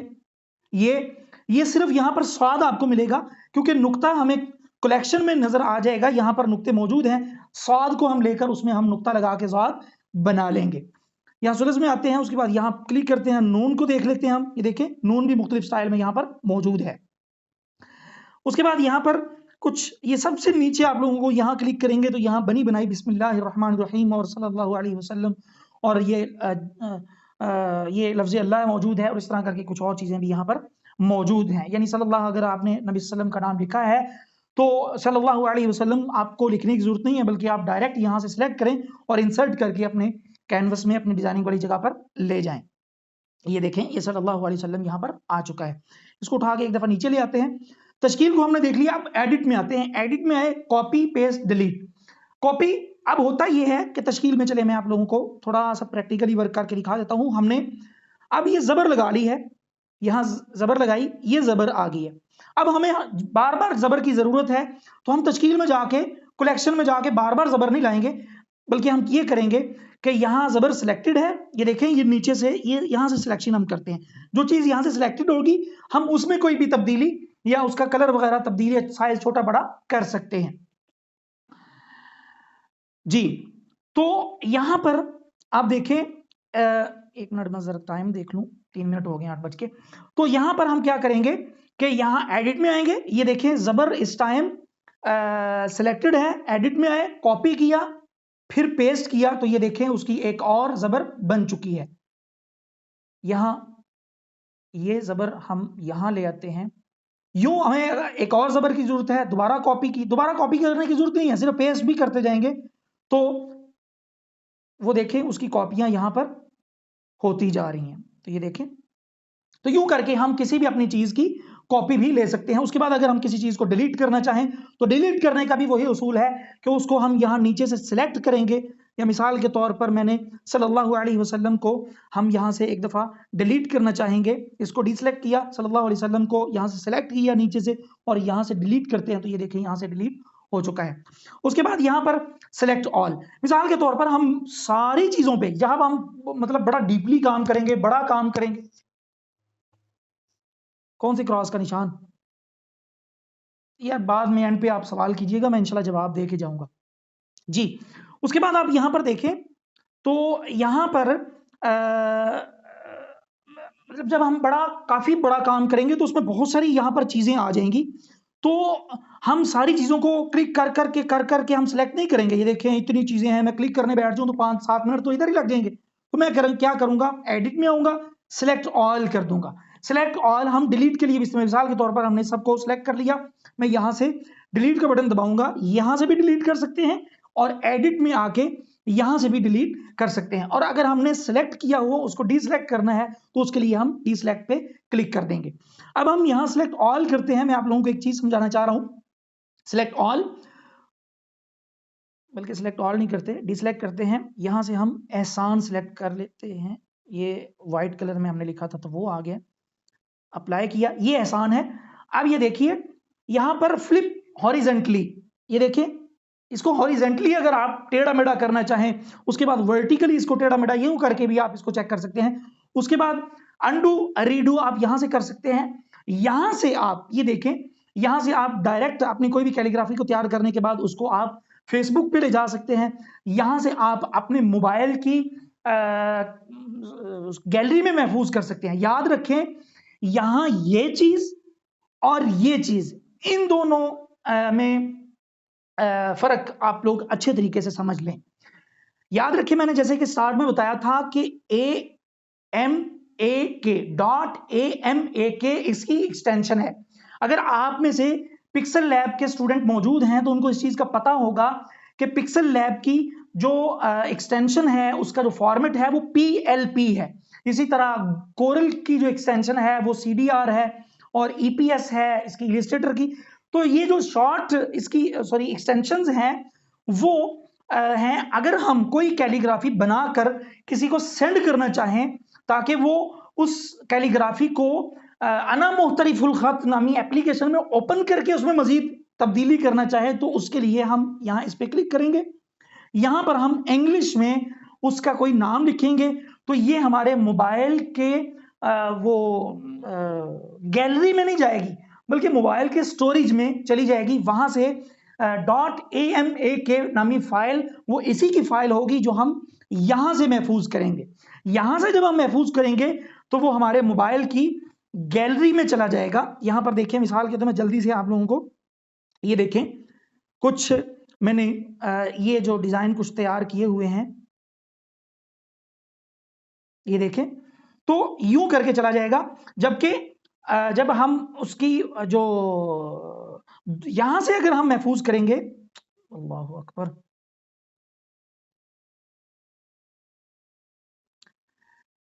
ये सिर्फ यहां पर स्वाद आपको मिलेगा क्योंकि नुक्ता हमें कलेक्शन में नजर आ जाएगा। यहां पर नुक्ते मौजूद हैं, स्वाद को हम लेकर उसमें हम नुक्ता लगा के स्वाद बना लेंगे। यहाँ सुलस में आते हैं, उसके बाद यहाँ क्लिक करते हैं, नून को देख लेते हैं हम। ये देखें नून भी मुख्तलिफ स्टाइल में यहाँ पर मौजूद है। उसके बाद यहाँ पर कुछ ये सबसे नीचे आप लोगों को यहाँ क्लिक करेंगे तो यहाँ बनी बनाई बिस्मिल्लाहिर्रहमानिर्रहीम और सल्लल्लाहु अलैहि वसल्लम और ये लफ्ज़ अल्लाह मौजूद है और इस तरह करके कुछ और चीज़ें भी यहाँ पर मौजूद हैं। यानी सल्लल्लाहु, अगर आपने नबी सल्लम का नाम लिखा है तो सल्लल्लाहु अलैहि वसल्लम आपको लिखने की जरूरत नहीं है, बल्कि आप डायरेक्ट यहाँ से सिलेक्ट करें और इंसर्ट करके अपने कैनवस में अपनी डिजाइनिंग वाली जगह पर ले जाएं। ये देखें ये सल्लल्लाहु अलैहि वसल्लम यहाँ पर आ चुका है। इसको उठा के एक दफा नीचे ले आते हैं। तश्कील को हमने देख लिया। अब एडिट में आते हैं। एडिट में आए कॉपी पेस्ट डिलीट। कॉपी, अब होता ये है कि तश्कील में चले मैं आप लोगों को थोड़ा सा प्रैक्टिकली वर्क करके दिखा देता हूं। हमने अब ये जबर लगा ली है, यहां जबर लगाई, ये जबर आ गई है। अब हमें बार बार जबर की जरूरत है तो हम तश्कील में जाके कलेक्शन में जाके बार बार जबर नहीं लाएंगे, बल्कि हम ये करेंगे कि यहाँ जबर सिलेक्टेड है, ये देखें ये नीचे से ये यहाँ से सिलेक्शन हम करते हैं। जो चीज यहाँ से सिलेक्टेड होगी हम उसमें कोई भी तब्दीली या उसका कलर वगैरह तब्दीली, साइज छोटा बड़ा कर सकते हैं जी। तो यहां पर आप देखें, एक मिनट में जरा टाइम देख लूं, 3 मिनट हो गए 8 बज के। तो यहां पर हम क्या करेंगे कि यहां एडिट में आएंगे। ये देखें जबर इस टाइम सिलेक्टेड है, एडिट में आए, कॉपी किया, फिर पेस्ट किया, तो ये देखें उसकी एक और जबर बन चुकी है। यहां ये जबर हम यहां ले आते हैं। यूं हमें एक और जबर की जरूरत है, दोबारा कॉपी करने की जरूरत नहीं है, सिर्फ पेस्ट भी करते जाएंगे तो वो देखें उसकी कॉपियां यहां पर होती जा रही हैं। तो ये देखें, तो यूं करके हम किसी भी अपनी चीज की कॉपी भी ले सकते हैं। उसके बाद अगर हम किसी चीज को डिलीट करना चाहें तो डिलीट करने का भी वही उसूल है कि उसको हम यहां नीचे से सिलेक्ट करेंगे। या मिसाल के तौर पर मैंने सल्लल्लाहु अलैहि वसल्लम को हम यहां से एक दफा डिलीट करना चाहेंगे, इसको डिसलेक्ट किया, सल्लल्लाहु अलैहि वसल्लम को यहां से सिलेक्ट किया नीचे से और यहां से डिलीट करते हैं तो ये देखें यहां से डिलीट हो चुका है। उसके बाद यहाँ पर सिलेक्ट ऑल, मिसाल के तौर पर हम सारी चीजों पे जहां हम मतलब बड़ा डीपली काम करेंगे, बड़ा काम करेंगे, कौन सी क्रॉस का निशान यार, बाद में एंड पे आप सवाल कीजिएगा, मैं इंशाल्लाह जवाब दे के जाऊंगा जी। उसके बाद आप यहां पर देखें तो यहां पर मतलब जब हम काफी बड़ा काम करेंगे तो उसमें बहुत सारी यहां पर चीजें आ जाएंगी, तो हम सारी चीजों को क्लिक कर करके हम सिलेक्ट नहीं करेंगे। ये देखें इतनी चीजें हैं, मैं क्लिक करने बैठ जाऊं तो 5-7 मिनट तो इधर ही लग जाएंगे। तो मैं क्या करूंगा, एडिट में आऊंगा, सिलेक्ट ऑल कर दूंगा। सिलेक्ट ऑल हम डिलीट के लिए भी, मिसाल के तौर पर हमने सबको सिलेक्ट कर लिया, मैं यहां से डिलीट का बटन दबाऊंगा, यहां से भी डिलीट कर सकते हैं और एडिट में आके यहां से भी डिलीट कर सकते हैं। और अगर हमने सिलेक्ट किया हुआ उसको डीसिलेक्ट करना है तो उसके लिए हम डीसिलेक्ट पे क्लिक कर देंगे। अब हम यहां सिलेक्ट ऑल करते हैं, मैं आप लोगों को एक चीज समझाना चाह रहा हूं। सिलेक्ट ऑल, बल्कि सिलेक्ट ऑल नहीं करते, डीसिलेक्ट करते हैं। यहां से हम एहसान सिलेक्ट कर लेते हैं, ये व्हाइट कलर में हमने लिखा था तो वो आ गया, अप्लाई किया, ये एहसान है। अब ये देखिए यहां पर फ्लिप हॉरिजेंटली, ये देखिए इसको हॉरिजेंटली अगर आप टेढ़ा मेढ़ा करना चाहें, उसके बाद वर्टिकली इसको टेढ़ा मेढ़ा यूं करके भी आप इसको चेक कर सकते हैं। उसके बाद अनडू रीडू आप यहां से कर सकते हैं। यहां से आप ये देखें, यहां से आप डायरेक्ट अपनी कोई भी कैलीग्राफी को तैयार करने के बाद उसको आप फेसबुक पे ले जा सकते हैं। यहां से आप अपने मोबाइल की गैलरी में महफूज कर सकते हैं। याद रखें यहां ये चीज और ये चीज, इन दोनों में फर्क आप लोग अच्छे तरीके से समझ लें। याद रखिए मैंने जैसे कि स्टार्ट में बताया था कि AMAK इसकी एक्सटेंशन है। अगर आप में से पिक्सल लैब के स्टूडेंट मौजूद हैं तो उनको इस चीज का पता होगा कि पिक्सल लैब की जो एक्सटेंशन है उसका जो फॉर्मेट है वो PLP है। इसी तरह कोरल की जो एक्सटेंशन है वो CDR है और EPS है इसकी इलिस्ट्रेटर की। तो ये जो शॉर्ट इसकी एक्सटेंशंस हैं वो हैं, अगर हम कोई कैलीग्राफी बनाकर किसी को सेंड करना चाहें ताकि वो उस कैलीग्राफी को अना मुख्तलिफुल खत नामी एप्लीकेशन में ओपन करके उसमें मजीद तब्दीली करना चाहे तो उसके लिए हम यहाँ इस पे क्लिक करेंगे। यहां पर हम इंग्लिश में उसका कोई नाम लिखेंगे तो ये हमारे मोबाइल के वो गैलरी में नहीं जाएगी बल्कि मोबाइल के स्टोरेज में चली जाएगी। वहां से .AMAK नामी फाइल, वो इसी की फाइल होगी जो हम यहां से महफूज करेंगे। यहां से जब हम महफूज करेंगे तो वो हमारे मोबाइल की गैलरी में चला जाएगा। यहां पर देखें मिसाल के तो मैं जल्दी से आप लोगों को ये देखें, कुछ मैंने ये जो डिजाइन कुछ तैयार किए हुए हैं, ये देखें तो यूं करके चला जाएगा। जबकि जब हम उसकी जो यहां से अगर हम महफूज करेंगे, अल्लाहु अकबर,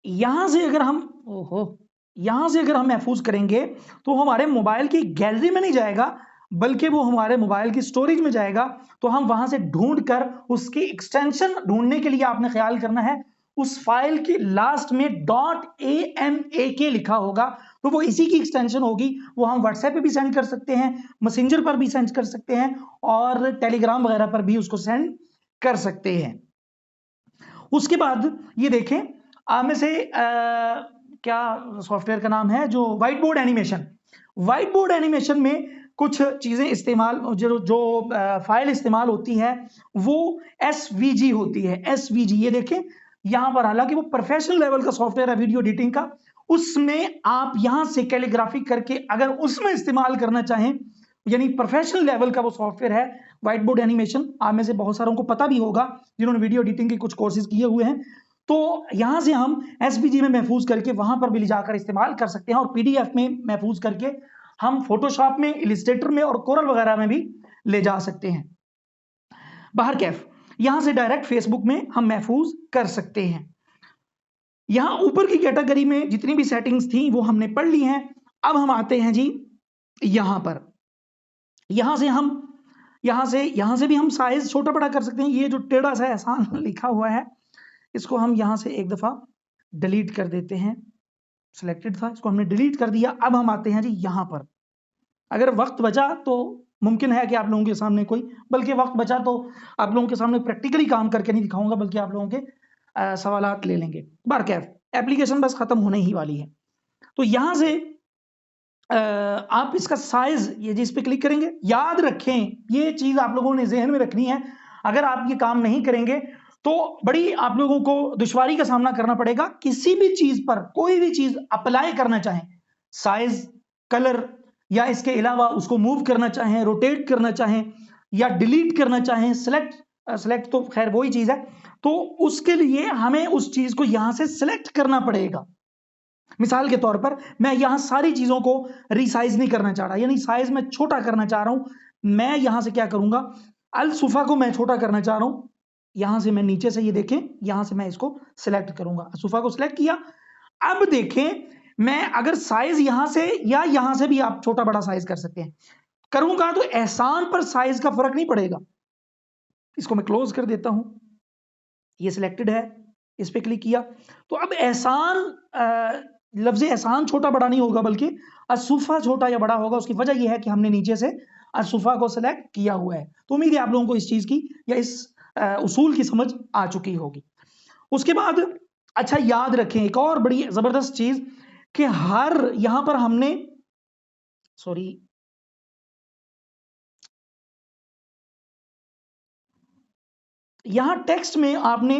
यहां से अगर हम यहां से अगर हम महफूज करेंगे तो हमारे मोबाइल की गैलरी में नहीं जाएगा बल्कि वो हमारे मोबाइल की स्टोरेज में जाएगा। तो हम वहां से ढूंढ कर उसकी एक्सटेंशन ढूंढने के लिए आपने ख्याल करना है उस फाइल की लास्ट में .AMAK लिखा होगा तो वो इसी की एक्सटेंशन होगी। वो हम व्हाट्सएप पे भी सेंड कर सकते हैं, मैसेंजर पर भी सेंड कर सकते हैं और टेलीग्राम वगैरह पर भी उसको सेंड कर सकते हैं। उसके बाद ये देखें आप में से क्या सॉफ्टवेयर का नाम है जो white board animation, white board animation में कुछ चीजें इस्तेमाल जो फाइल इस्तेमाल होती है वो SVG होती है। SVG ये देखें यहां पर, हालांकि वो प्रोफेशनल लेवल का सॉफ्टवेयर है वीडियो एडिटिंग का, उसमें आप यहां से कैलीग्राफी करके अगर उसमें इस्तेमाल करना चाहें, यानी प्रोफेशनल लेवल का वो सॉफ्टवेयर है व्हाइट बोर्ड एनिमेशन। आप में से बहुत सारों को पता भी होगा जिन्होंने वीडियो एडिटिंग के कुछ कोर्सेज किए हुए हैं। तो यहां से हम SVG में महफूज करके वहां पर भी ले जाकर इस्तेमाल कर सकते हैं और PDF में महफूज करके हम फोटोशॉप में, इलिस्ट्रेटर में और कोरल वगैरह में भी ले जा सकते हैं। बाहर कैफ, यहां से डायरेक्ट फेसबुक में हम महफूज कर सकते हैं। यहां ऊपर की कैटेगरी में जितनी भी सेटिंग्स थी वो हमने पढ़ ली हैं। अब हम आते हैं जी यहां पर, यहां से भी हम साइज छोटा बड़ा कर सकते हैं। ये जो टेढ़ा सा एहसान लिखा हुआ है इसको हम यहां से एक दफा डिलीट कर देते हैं, सिलेक्टेड था इसको हमने डिलीट कर दिया। अब हम आते हैं जी यहां पर, अगर वक्त बचा तो मुमकिन है कि आप लोगों के सामने कोई, बल्कि वक्त बचा तो आप लोगों के सामने प्रैक्टिकली काम करके नहीं दिखाऊंगा, बल्कि आप लोगों के सवालात ले लेंगे। बारकैफ एप्लीकेशन बस खत्म होने ही वाली है। तो यहाँ से आप इसका साइज, ये जिस पे क्लिक करेंगे, याद रखें ये चीज आप लोगों ने जहन में रखनी है। अगर आप ये काम नहीं करेंगे तो बड़ी आप लोगों को दुश्वारी का सामना करना पड़ेगा। किसी भी चीज पर कोई भी चीज अप्लाई करना चाहें, साइज, कलर, या इसके अलावा उसको मूव करना चाहें, रोटेट करना चाहें, या डिलीट करना चाहें, सेलेक्ट तो खैर वही चीज है, तो उसके लिए हमें उस चीज को यहां से सिलेक्ट करना पड़ेगा। मिसाल के तौर पर मैं यहां सारी चीजों को रिसाइज नहीं करना चाह रहा, यानी साइज में छोटा करना चाह रहा हूं। मैं यहां से क्या करूंगा, अल सुफा को मैं छोटा करना चाह रहा हूं, यहां से मैं नीचे से, ये देखें, यहां से मैं इसको सिलेक्ट करूंगा, सुफा को सिलेक्ट किया। अब देखें मैं अगर साइज यहां से या यहां से भी आप छोटा बड़ा साइज कर सकते हैं, करूंगा तो एहसान पर साइज का फर्क नहीं पड़ेगा। इसको मैं क्लोज कर देता हूं, ये सिलेक्टेड है, इस पे क्लिक किया तो अब एहसान, लफ्ज एहसान छोटा बड़ा नहीं होगा, बल्कि असुफा छोटा या बड़ा होगा। उसकी वजह यह है कि हमने नीचे से असुफा को सिलेक्ट किया हुआ है। तो उम्मीद है आप लोगों को इस चीज की या इस उसूल की समझ आ चुकी होगी। उसके बाद अच्छा याद रखें एक और बड़ी जबरदस्त चीज कि हर यहां पर हमने यहां टेक्स्ट में आपने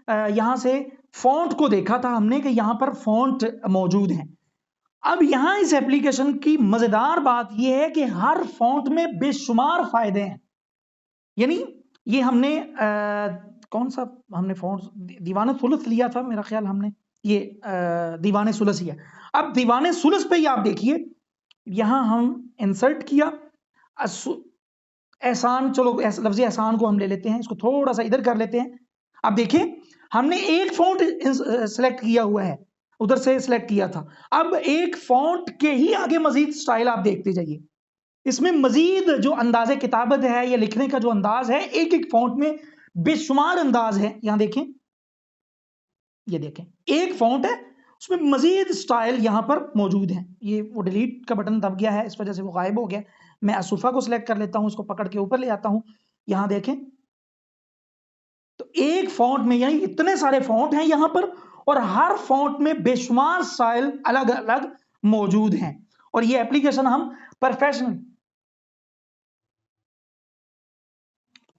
यहां से फॉन्ट को देखा था हमने कि यहां पर फॉन्ट मौजूद है। अब यहां इस एप्लीकेशन की मजेदार बात यह है कि हर फॉन्ट में बेशुमार फायदे हैं। यानी ये हमने कौन सा हमने फॉन्ट, दीवाने सुलस लिया था मेरा ख्याल हमने, ये दीवाने सुलस ही है। अब दीवाने सुलस पे ही आप देखिए, यहां हम इंसर्ट किया एहसान, चलो लफ्ज एहसान को हम ले लेते हैं, इसको थोड़ा सा इधर कर लेते हैं। अब देखिए हमने एक फॉन्ट सेलेक्ट किया हुआ है, उधर से सिलेक्ट किया था। अब एक फॉन्ट के ही आगे मजीद स्टाइल आप देखते जाइए, इसमें मजीद जो अंदाज़े किताबत है या लिखने का जो अंदाज है, एक एक फॉन्ट में बेशुमार अंदाज है। यहां देखें, ये देखें, एक फॉन्ट है उसमें मजीद स्टाइल यहां पर मौजूद है। ये वो डिलीट का बटन दब गया है, इस वजह से वो गायब हो गया। मैं असुफा को सिलेक्ट कर लेता हूं, इसको पकड़ के ऊपर ले आता हूं, यहां देखें तो एक फॉन्ट में यानी इतने सारे फॉन्ट हैं यहां पर, और हर फॉन्ट में बेशुमार स्टाइल अलग अलग मौजूद हैं। और ये एप्लीकेशन हम प्रोफेशनल,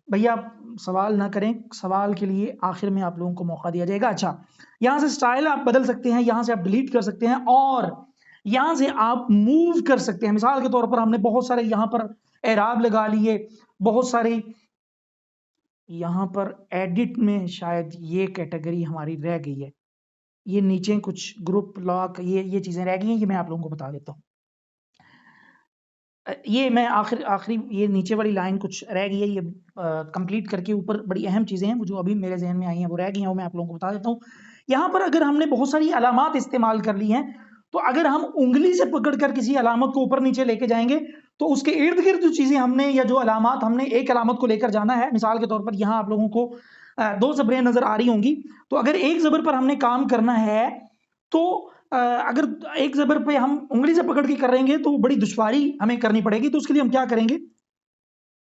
भैया सवाल ना करें, सवाल के लिए आखिर में आप लोगों को मौका दिया जाएगा। अच्छा, यहां से स्टाइल आप बदल सकते हैं, यहां से आप डिलीट कर सकते हैं, और यहां से आप मूव कर सकते हैं। मिसाल के तौर पर हमने बहुत सारे यहां पर एराब लगा लिए, बहुत सारी यहां पर एडिट में शायद ये कैटेगरी हमारी रह गई है, ये नीचे कुछ ग्रुप लॉक, ये चीजें रह गई हैं, ये मैं आप लोगों को बता देता हूं। ये मैं आखिरी ये नीचे वाली लाइन कुछ रह गई है, ये कंप्लीट करके ऊपर बड़ी अहम चीजें हैं वो जो अभी मेरे जहन में आई हैं वो रह गई हैं, वो मैं आप लोगों को बता देता हूँ। यहाँ पर अगर हमने बहुत सारी अलामात इस्तेमाल कर ली हैं, तो अगर हम उंगली से पकड़कर किसी अलामत को ऊपर नीचे लेके जाएंगे तो उसके इर्द गिर्द जो चीजें हमने या जो अलामात हमने एक अलामत को लेकर जाना है, मिसाल के तौर पर यहाँ आप लोगों को दो ज़बरें नजर आ रही होंगी, तो अगर एक ज़बर पर हमने काम करना है तो अगर एक ज़बर पे हम उंगली से पकड़ के करेंगे तो बड़ी दुश्वारी हमें करनी पड़ेगी। तो उसके लिए हम क्या करेंगे,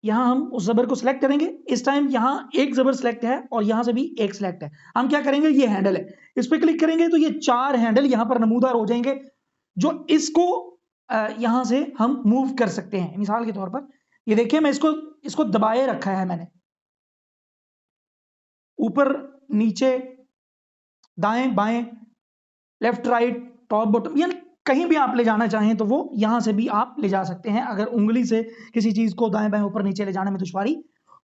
यहां हम उस ज़बर को सिलेक्ट करेंगे। इस टाइम यहां एक ज़बर सिलेक्ट है और यहां से भी एक सिलेक्ट है। हम क्या करेंगे, ये हैंडल है, इस पर क्लिक करेंगे तो ये 4 हैंडल यहां पर नमूदार हो जाएंगे, जो इसको यहां से हम मूव कर सकते हैं। मिसाल के तौर पर ये देखिए, मैं इसको दबाए रखा है मैंने, ऊपर नीचे दाएं बाएं लेफ्ट राइट टॉप बॉटम, यानी कहीं भी आप ले जाना चाहें तो वो यहां से भी आप ले जा सकते हैं, अगर उंगली से किसी चीज को दाएं बाएं ऊपर नीचे ले जाने में दुश्वारी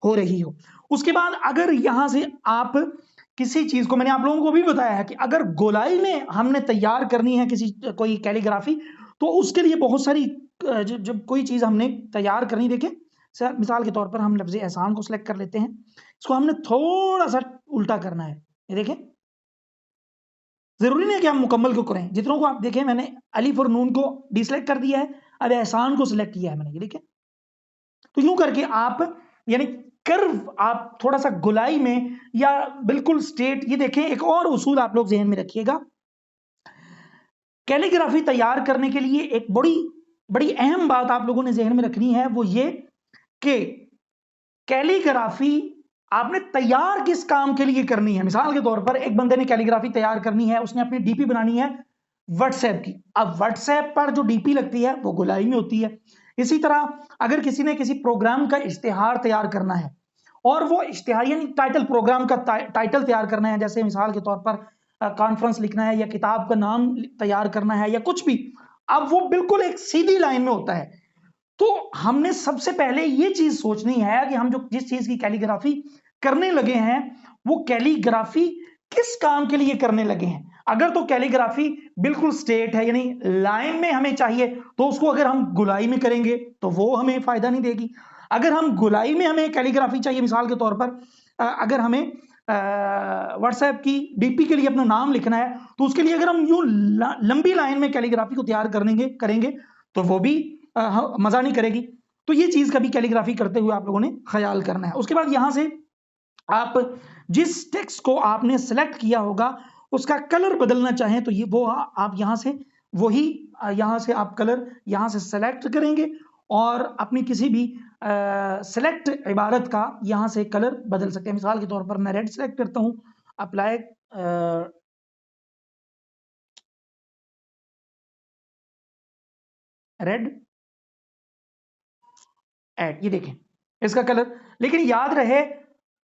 हो रही हो। उसके बाद अगर यहां से आप किसी चीज को, मैंने आप लोगों को भी बताया है कि अगर गोलाई में हमने तैयार करनी है किसी कोई कैलीग्राफी, तो उसके लिए बहुत सारी जब कोई चीज हमने तैयार करनी, देखें सर मिसाल के तौर पर हम लफ्ज़ एहसान को सिलेक्ट कर लेते हैं, इसको हमने थोड़ा सा उल्टा करना है, ये देखें, जरूरी नहीं कि हम मुकम्मल को करें। जितनों को आप देखें मैंने अलिफ और नून को डिसलेक्ट कर दिया है, अब एहसान को सिलेक्ट किया है मैंने, ये देखें। तो यूं करके आप यानी कर्व आप थोड़ा सा गुलाई में या बिल्कुल स्ट्रेट, ये देखें एक और उसूल आप लोग जहन में रखिएगा, कैलीग्राफी तैयार करने के लिए एक बड़ी अहम बात आप लोगों ने जहन में रखनी है, वो ये कि कैलीग्राफी आपने तैयार किस काम के लिए करनी है। मिसाल के तौर पर एक बंदे ने कैलीग्राफी तैयार करनी है, उसने अपनी डीपी बनानी है व्हाट्सएप की। अब व्हाट्सएप पर जो डीपी लगती है वो गोलाई में होती है। इसी तरह अगर किसी ने किसी प्रोग्राम का इश्तिहार तैयार करना है और वो इश्तिहार यानी टाइटल, प्रोग्राम का टाइटल तैयार करना है, जैसे मिसाल के तौर पर कॉन्फ्रेंस लिखना है या किताब का नाम तैयार करना है या कुछ भी, अब वो बिल्कुल एक सीधी लाइन में होता है। तो हमने सबसे पहले ये चीज सोचनी है कि हम जो जिस चीज की कैलीग्राफी करने लगे हैं वो कैलीग्राफी किस काम के लिए करने लगे हैं। अगर तो कैलीग्राफी बिल्कुल स्ट्रेट है यानी लाइन में हमें चाहिए तो उसको अगर हम गुलाई में करेंगे तो वो हमें फायदा नहीं देगी। अगर हम गुलाई में हमें कैलीग्राफी चाहिए, मिसाल के तौर पर अगर हमें व्हाट्सएप की डीपी के लिए अपना नाम लिखना है तो उसके लिए अगर हम यूं लंबी लाइन में कैलीग्राफी को तैयार करेंगे तो वो भी मजा नहीं करेगी। तो ये चीज कभी कैलीग्राफी करते हुए आप लोगों ने ख्याल करना है। उसके बाद यहां से आप जिस टेक्स्ट को आपने सेलेक्ट किया होगा उसका कलर बदलना चाहें तो ये वो आप यहां से वही यहां से आप कलर यहां से सेलेक्ट करेंगे और अपनी किसी भी सेलेक्ट इबारत का यहां से कलर बदल सकते हैं। मिसाल के तौर पर मैं रेड सेलेक्ट करता हूं, अप्लाई रेड ऐड, ये देखें इसका कलर। लेकिन याद रहे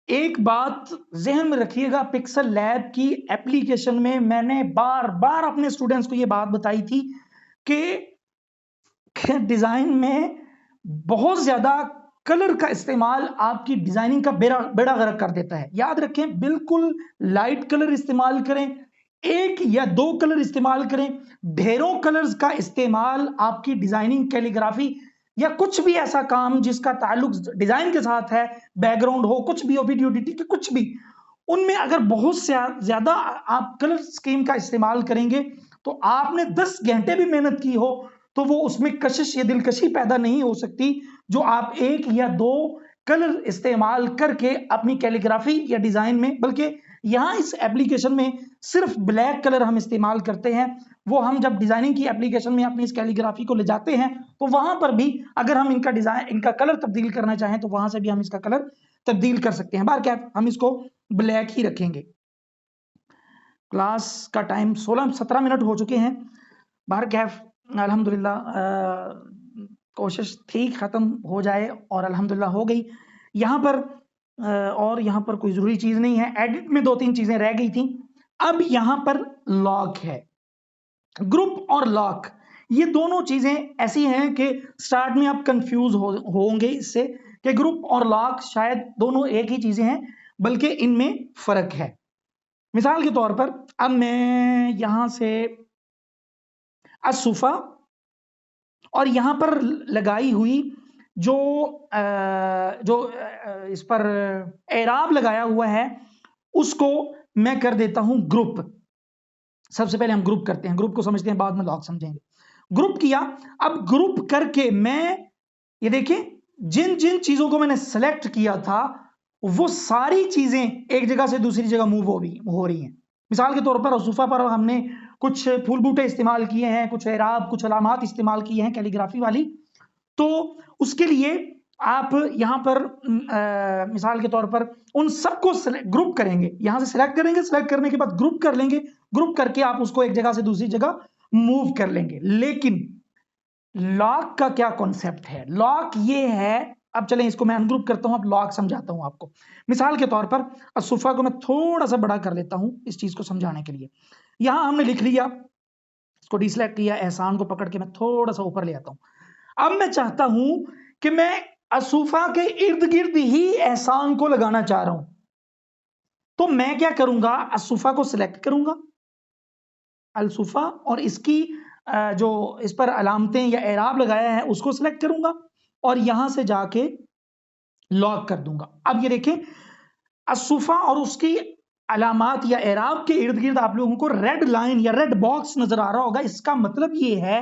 एक बात जहन में रखिएगा, पिक्सल लैब की एप्लीकेशन में मैंने बार बार अपने स्टूडेंट्स को ये बात बताई थी कि डिजाइन में बहुत ज्यादा कलर का इस्तेमाल आपकी डिजाइनिंग का बेड़ा गर्क कर देता है। याद रखें बिल्कुल लाइट कलर इस्तेमाल करें, एक या दो कलर इस्तेमाल करें। ढेरों कलर्स का इस्तेमाल आपकी डिजाइनिंग, कैलीग्राफी या कुछ भी ऐसा काम जिसका ताल्लुक डिजाइन के साथ है, बैकग्राउंड हो, कुछ भी हो, वीडियो एडिटिंग के कुछ भी, उनमें अगर बहुत ज्यादा आप कलर स्कीम का इस्तेमाल करेंगे तो आपने 10 घंटे भी मेहनत की हो तो वो उसमें कशिश या दिलकशी पैदा नहीं हो सकती जो आप एक या दो कलर इस्तेमाल करके अपनी कैलीग्राफी या डिजाइन में, बल्कि यहां इस एप्लीकेशन में सिर्फ ब्लैक कलर हम इस्तेमाल करते हैं। वो हम जब डिजाइनिंग की एप्लीकेशन में अपनी इस कैलीग्राफी को ले जाते हैं तो वहां पर भी अगर हम इनका डिजाइन, इनका कलर तब्दील करना चाहें तो वहां से भी हम इसका कलर तब्दील कर सकते हैं। बार क्या हम इसको ब्लैक ही रखेंगे। क्लास का टाइम 17 मिनट हो चुके हैं। बाहर कैफ अल्हम्दुलिल्लाह कोशिश थी खत्म हो जाए और अल्हम्दुलिल्लाह हो गई। यहाँ पर और यहाँ पर कोई जरूरी चीज नहीं है, एडिट में 2-3 चीजें रह गई थी। अब यहाँ पर लॉक है, ग्रुप और लॉक, ये दोनों चीजें ऐसी हैं कि स्टार्ट में आप कंफ्यूज होंगे इससे कि ग्रुप और लॉक शायद दोनों एक ही चीजें हैं, बल्कि इनमें फर्क है। मिसाल के तौर पर अब मैं यहां से असुफा और यहां पर लगाई हुई जो इस पर एराब लगाया हुआ है उसको मैं कर देता हूं ग्रुप। सबसे पहले हम ग्रुप करते हैं, ग्रुप को समझते हैं, बाद में लॉक समझेंगे। ग्रुप किया, अब ग्रुप करके मैं ये देखिए जिन जिन चीजों को मैंने सेलेक्ट किया था वो सारी चीजें एक जगह से दूसरी जगह मूव हो रही हैं। मिसाल के तौर पर असुफा पर हमने कुछ फूल बूटे इस्तेमाल किए हैं, कुछ एराब, कुछ अलामात इस्तेमाल किए हैं कैलीग्राफी वाली, तो उसके लिए आप यहां पर मिसाल के तौर पर उन सबको ग्रुप करेंगे, यहां से सेलेक्ट करेंगे, सेलेक्ट करने के बाद ग्रुप कर लेंगे, ग्रुप करके आप उसको एक जगह से दूसरी जगह मूव कर लेंगे। लेकिन लॉक का क्या कॉन्सेप्ट है? लॉक ये है, अब चलें इसको मैं अनग्रुप करता हूं, अब लॉक समझाता हूं आपको। मिसाल के तौर पर असुफा को मैं थोड़ा सा बड़ा कर लेता हूं इस चीज को समझाने के लिए। यहां हमने लिख लिया, इसको डिसलेक्ट किया, एहसान को पकड़ के मैं थोड़ा सा ऊपर ले आता हूं। अब मैं चाहता हूं कि मैं असुफा के इर्द गिर्द ही एहसान को लगाना चाह रहा हूं, तो मैं क्या करूंगा, असुफा को सिलेक्ट करूंगा, अलसुफा, और इसकी जो इस पर अलामतें या एराब लगाया है उसको सिलेक्ट करूंगा और यहां से जाके लॉक कर दूंगा। अब ये देखें असुफा और उसकी अलामात या एराब के इर्द गिर्द आप लोगों को रेड लाइन या रेड बॉक्स नजर आ रहा होगा। इसका मतलब ये है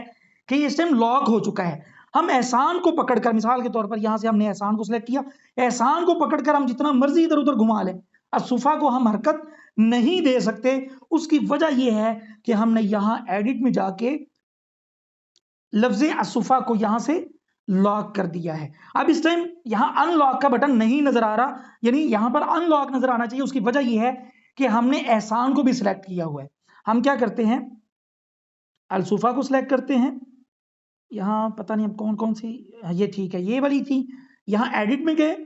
कि इस टाइम लॉक हो चुका है। हम एहसान को पकड़कर, मिसाल के तौर पर यहां से हमने एहसान को सिलेक्ट किया, एहसान को पकड़कर हम जितना मर्जी इधर उधर घुमा लें, असुफा को हम हरकत नहीं दे सकते। उसकी वजह यह है कि हमने यहां एडिट में जाके लफ्ज असुफा को यहां से लॉक कर दिया है। अब इस टाइम यहाँ अनलॉक का बटन नहीं नजर आ रहा, यानी यहाँ पर अनलॉक नजर आना चाहिए। उसकी वजह यह है कि हमने एहसान को भी सिलेक्ट किया हुआ है। हम क्या करते हैं, अलसूफा को सिलेक्ट करते हैं। यहाँ पता नहीं अब कौन कौन सी, ये ठीक है, ये वाली थी। यहाँ एडिट में गए,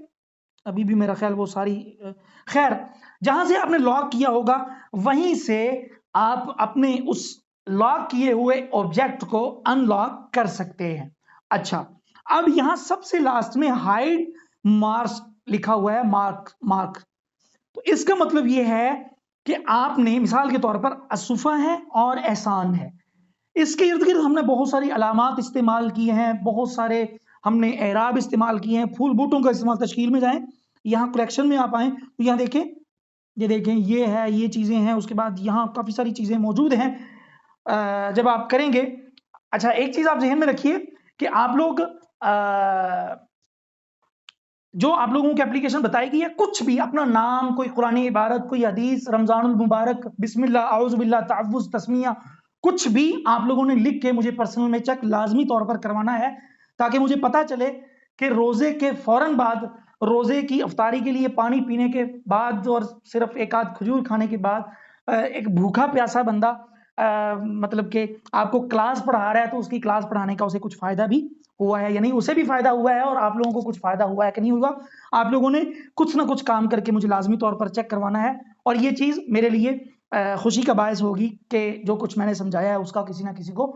अभी भी मेरा ख्याल वो सारी, खैर जहां से आपने लॉक किया होगा वहीं से आप अपने उस लॉक किए हुए ऑब्जेक्ट को अनलॉक कर सकते हैं। अच्छा, अब यहां सबसे लास्ट में हाइड मार्क्स लिखा हुआ है, मार्क। तो इसका मतलब यह है कि आपने मिसाल के तौर पर असुफा है और एहसान है, इसके इर्द गिर्द हमने बहुत सारी अलामात इस्तेमाल किए हैं, बहुत सारे हमने एराब इस्तेमाल किए हैं, फूल बूटों का इस्तेमाल। तश्कील में जाएं, यहाँ कलेक्शन में आप आए तो यहाँ देखें, ये देखें, ये है, ये चीज़ें हैं। उसके बाद यहाँ काफ़ी सारी चीज़ें मौजूद हैं जब आप करेंगे। अच्छा, एक चीज़ आप जहन में रखिए कि आप लोग जो आप लोगों की एप्लीकेशन बताएगी है, कुछ भी अपना नाम, कोई कुरानी इबारत, कोई हदीस, रमजानुल मुबारक, बिस्मिल्लाह, औज़ु बिल्लाह, तअव्वुज़, तस्मिया, कुछ भी आप लोगों ने लिख के मुझे पर्सनल में चेक लाजमी तौर पर करवाना है, ताकि मुझे पता चले कि रोजे के फौरन बाद, रोजे की अफ्तारी के लिए पानी पीने के बाद और सिर्फ एक आध खजूर खाने के बाद एक भूखा प्यासा बंदा मतलब कि आपको क्लास पढ़ा रहा है, तो उसकी क्लास पढ़ाने का उसे कुछ फायदा भी हुआ है या नहीं, उसे भी फायदा हुआ है और आप लोगों को कुछ फायदा हुआ है कि नहीं हुआ। आप लोगों ने कुछ ना कुछ काम करके मुझे लाजमी तौर पर चेक करवाना है, और ये चीज़ मेरे लिए खुशी का बायस होगी कि जो कुछ मैंने समझाया है उसका किसी ना किसी को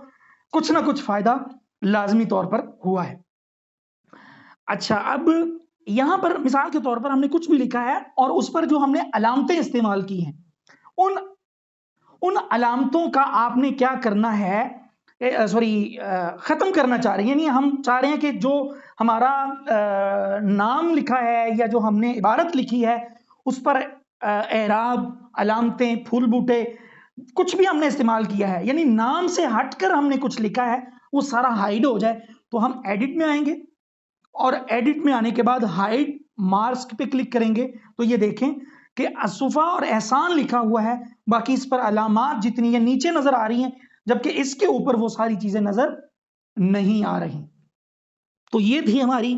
कुछ ना कुछ फायदा लाजमी तौर पर हुआ है। अच्छा, अब यहां पर मिसाल के तौर पर हमने कुछ भी लिखा है और उस पर जो हमने अलामतें इस्तेमाल की हैं, उन उन अलामतों का आपने क्या करना है, सॉरी, खत्म करना चाह रहे हैं। यानी हम चाह रहे हैं कि जो हमारा नाम लिखा है या जो हमने इबारत लिखी है उस पर एराब, अलामतें, फूल बूटे, कुछ भी हमने इस्तेमाल किया है, यानी नाम से हटकर हमने कुछ लिखा है, वो सारा हाइड हो जाए। तो हम एडिट में आएंगे और एडिट में आने के बाद हाइड मार्क्स पे क्लिक करेंगे, तो ये देखें कि असुफा और एहसान लिखा हुआ है, बाकी इस पर अलामात जितनी है नीचे नजर आ रही हैं, जबकि इसके ऊपर वो सारी चीजें नजर नहीं आ रही। तो ये थी हमारी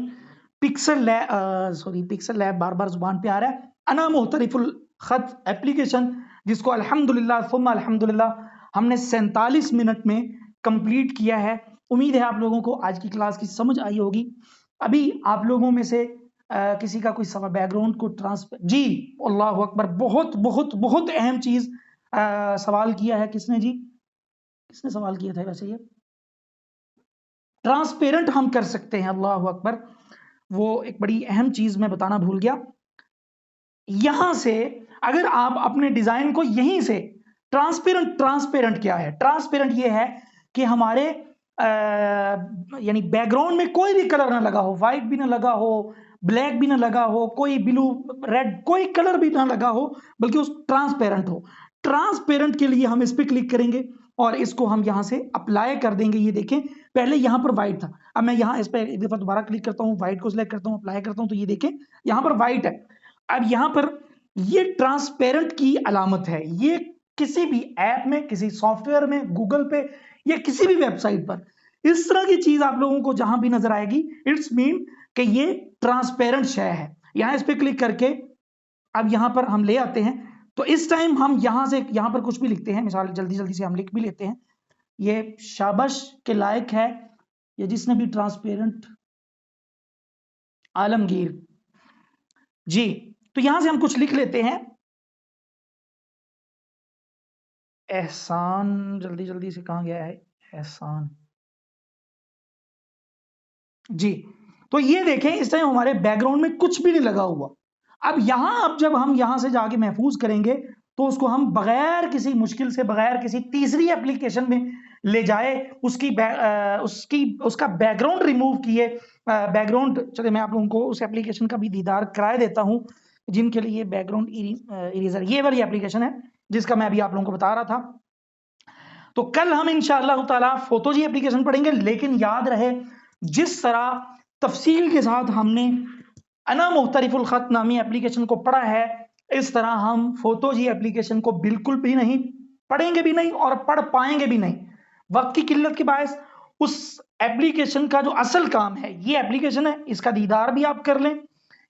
पिक्सल लैब, पिक्सल लैब बार बार जुबान पे आ रहा है, अना मुख्तलिफुल खत एप्लीकेशन, जिसको अल्हम्दुलिल्लाह सुम्मा अल्हम्दुलिल्लाह हमने 47 मिनट में कंप्लीट किया है। उम्मीद है आप लोगों को आज की क्लास की समझ आई होगी। अभी आप लोगों में से किसी का कोई सवाल, बैकग्राउंड को ट्रांसफर, जी, अल्लाह अकबर, बहुत बहुत बहुत अहम चीज सवाल किया है। किसने जी, किसने सवाल किया था वैसे? ये ट्रांसपेरेंट हम कर सकते हैं, अल्लाह अकबर, वो एक बड़ी अहम चीज मैं बताना भूल गया। यहां से अगर आप अपने डिजाइन को यहीं से ट्रांसपेरेंट क्या है? ट्रांसपेरेंट ये है कि हमारे यानी बैकग्राउंड में कोई भी कलर ना लगा हो, व्हाइट भी ना लगा हो, ब्लैक भी ना लगा हो, कोई ब्लू, रेड, कोई कलर भी ना लगा हो, बल्कि उस ट्रांसपेरेंट हो। ट्रांसपेरेंट के लिए हम इस पे क्लिक करेंगे और इसको हम यहां से अप्लाई कर देंगे। ये देखें, पहले यहां पर व्हाइट था, अब मैं यहां इस पे एक दफा दोबारा क्लिक करता हूं, व्हाइट को सिलेक्ट करता हूं, अप्लाई करता हूं, तो ये देखें यहां पर व्हाइट है। अब यहां पर ये ट्रांसपेरेंट की अलामत है। ये किसी भी ऐप में, किसी सॉफ्टवेयर में, गूगल पे या किसी भी वेबसाइट पर इस तरह की चीज आप लोगों को जहां भी नजर आएगी, इट्स मीन कि ये ट्रांसपेरेंट शय है। यहां इस पे क्लिक करके अब यहां पर हम ले आते हैं, तो इस टाइम हम यहां से यहां पर कुछ भी लिखते हैं, मिसाल जल्दी जल्दी से हम लिख भी लेते हैं, ये शाबाश के लायक है, ये जिसने भी ट्रांसपेरेंट, आलमगीर जी। तो यहां से हम कुछ लिख लेते हैं, एहसान, जल्दी जल्दी से कहां गया है एहसान जी। तो ये देखें इस टाइम हमारे बैकग्राउंड में कुछ भी नहीं लगा हुआ। अब जब हम यहां से जाके महफूज करेंगे तो उसको हम बगैर किसी मुश्किल से, बगैर किसी तीसरी एप्लीकेशन में ले जाए, उसका बैकग्राउंड रिमूव किए, बैकग्राउंड, चलिए मैं आप लोगों को उस एप्लीकेशन का भी दीदार कराए देता हूं जिनके लिए बैकग्राउंड इरेजर, ये वाली एप्लीकेशन है जिसका मैं अभी आप लोगों को बता रहा था। तो कल हम इंशाअल्लाह ताला फोटोजी एप्लीकेशन पढ़ेंगे, लेकिन याद रहे जिस तरह तफसील के साथ हमने अना मुख्तलिफुल खत नामी एप्लीकेशन को पढ़ा है, इस तरह हम फोटोजी एप्लीकेशन को बिल्कुल भी नहीं पढ़ेंगे भी नहीं और पढ़ पाएंगे भी नहीं, वक्त की किल्लत के बायस। उस एप्लीकेशन का जो असल काम है, ये एप्लीकेशन है, इसका दीदार भी आप कर लें।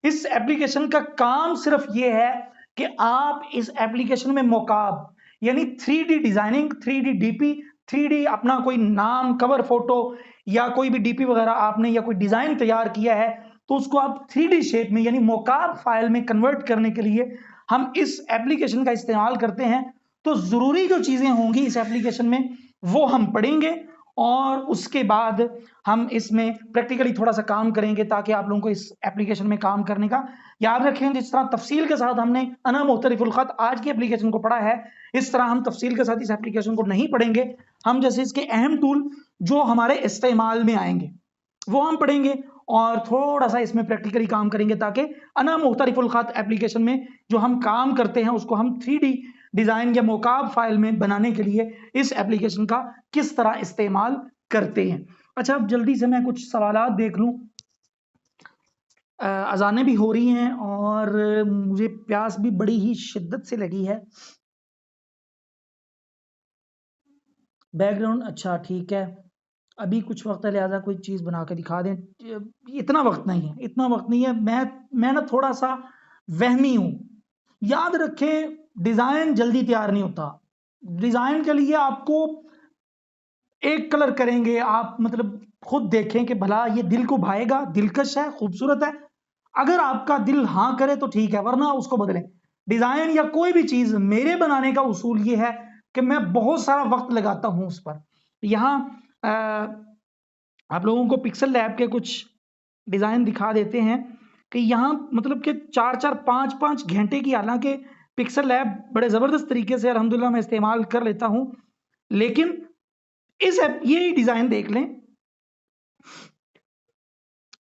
इस एप्लीकेशन का काम सिर्फ ये है कि आप इस एप्लीकेशन में मोकाब यानी 3D designing, 3D DP, 3D अपना कोई नाम, कवर फोटो या कोई भी डीपी वगैरह आपने या कोई डिजाइन तैयार किया है तो उसको आप 3D शेप में यानी मोकाब फाइल में कन्वर्ट करने के लिए हम इस एप्लीकेशन का इस्तेमाल करते हैं। तो जरूरी जो चीजें होंगी इस एप्लीकेशन में वो हम पढ़ेंगे और उसके बाद हम इसमें प्रैक्टिकली थोड़ा सा काम करेंगे ताकि आप लोगों को इस एप्लीकेशन में काम करने का याद रखें। जिस तरह तफसील के साथ हमने अना मुख्तलिफुल खत आज की एप्लीकेशन को पढ़ा है, इस तरह हम तफसील के साथ इस एप्लीकेशन को नहीं पढ़ेंगे। हम जैसे इसके अहम टूल जो हमारे इस्तेमाल में आएंगे वो हम पढ़ेंगे और थोड़ा सा इसमें प्रैक्टिकली काम करेंगे ताकि अना मुख्तलिफुल खत एप्लीकेशन में जो हम काम करते हैं उसको हम 3D डिजाइन या मोकाब फाइल में बनाने के लिए इस एप्लीकेशन का किस तरह इस्तेमाल करते हैं। अच्छा, अब जल्दी से मैं कुछ सवालात देख लूं। अजानें भी हो रही हैं और मुझे प्यास भी बड़ी ही शिद्दत से लगी है। बैकग्राउंड अच्छा ठीक है, अभी कुछ वक्त है लिहाजा कोई चीज़ बना के दिखा दें। इतना वक्त नहीं है, इतना वक्त नहीं है। मैं ना थोड़ा सा वहमी हूँ। याद रखें, डिज़ाइन जल्दी तैयार नहीं होता। डिज़ाइन के लिए आपको एक कलर करेंगे आप, मतलब खुद देखें कि भला ये दिल को भाएगा, दिलकश है, खूबसूरत है। अगर आपका दिल हाँ करे तो ठीक है, वरना उसको बदलें। डिज़ाइन या कोई भी चीज़ मेरे बनाने का उसूल ये है कि मैं बहुत सारा वक्त लगाता हूँ उस पर। यहाँ आप लोगों को पिक्सल लैब के कुछ डिज़ाइन दिखा देते हैं कि यहाँ मतलब कि 4-4, 5-5 घंटे की, हालांकि पिक्सल लैब बड़े ज़बरदस्त तरीके से अल्हम्दुलिल्लाह मैं इस्तेमाल कर लेता हूँ, लेकिन इस ऐप ये डिज़ाइन देख लें,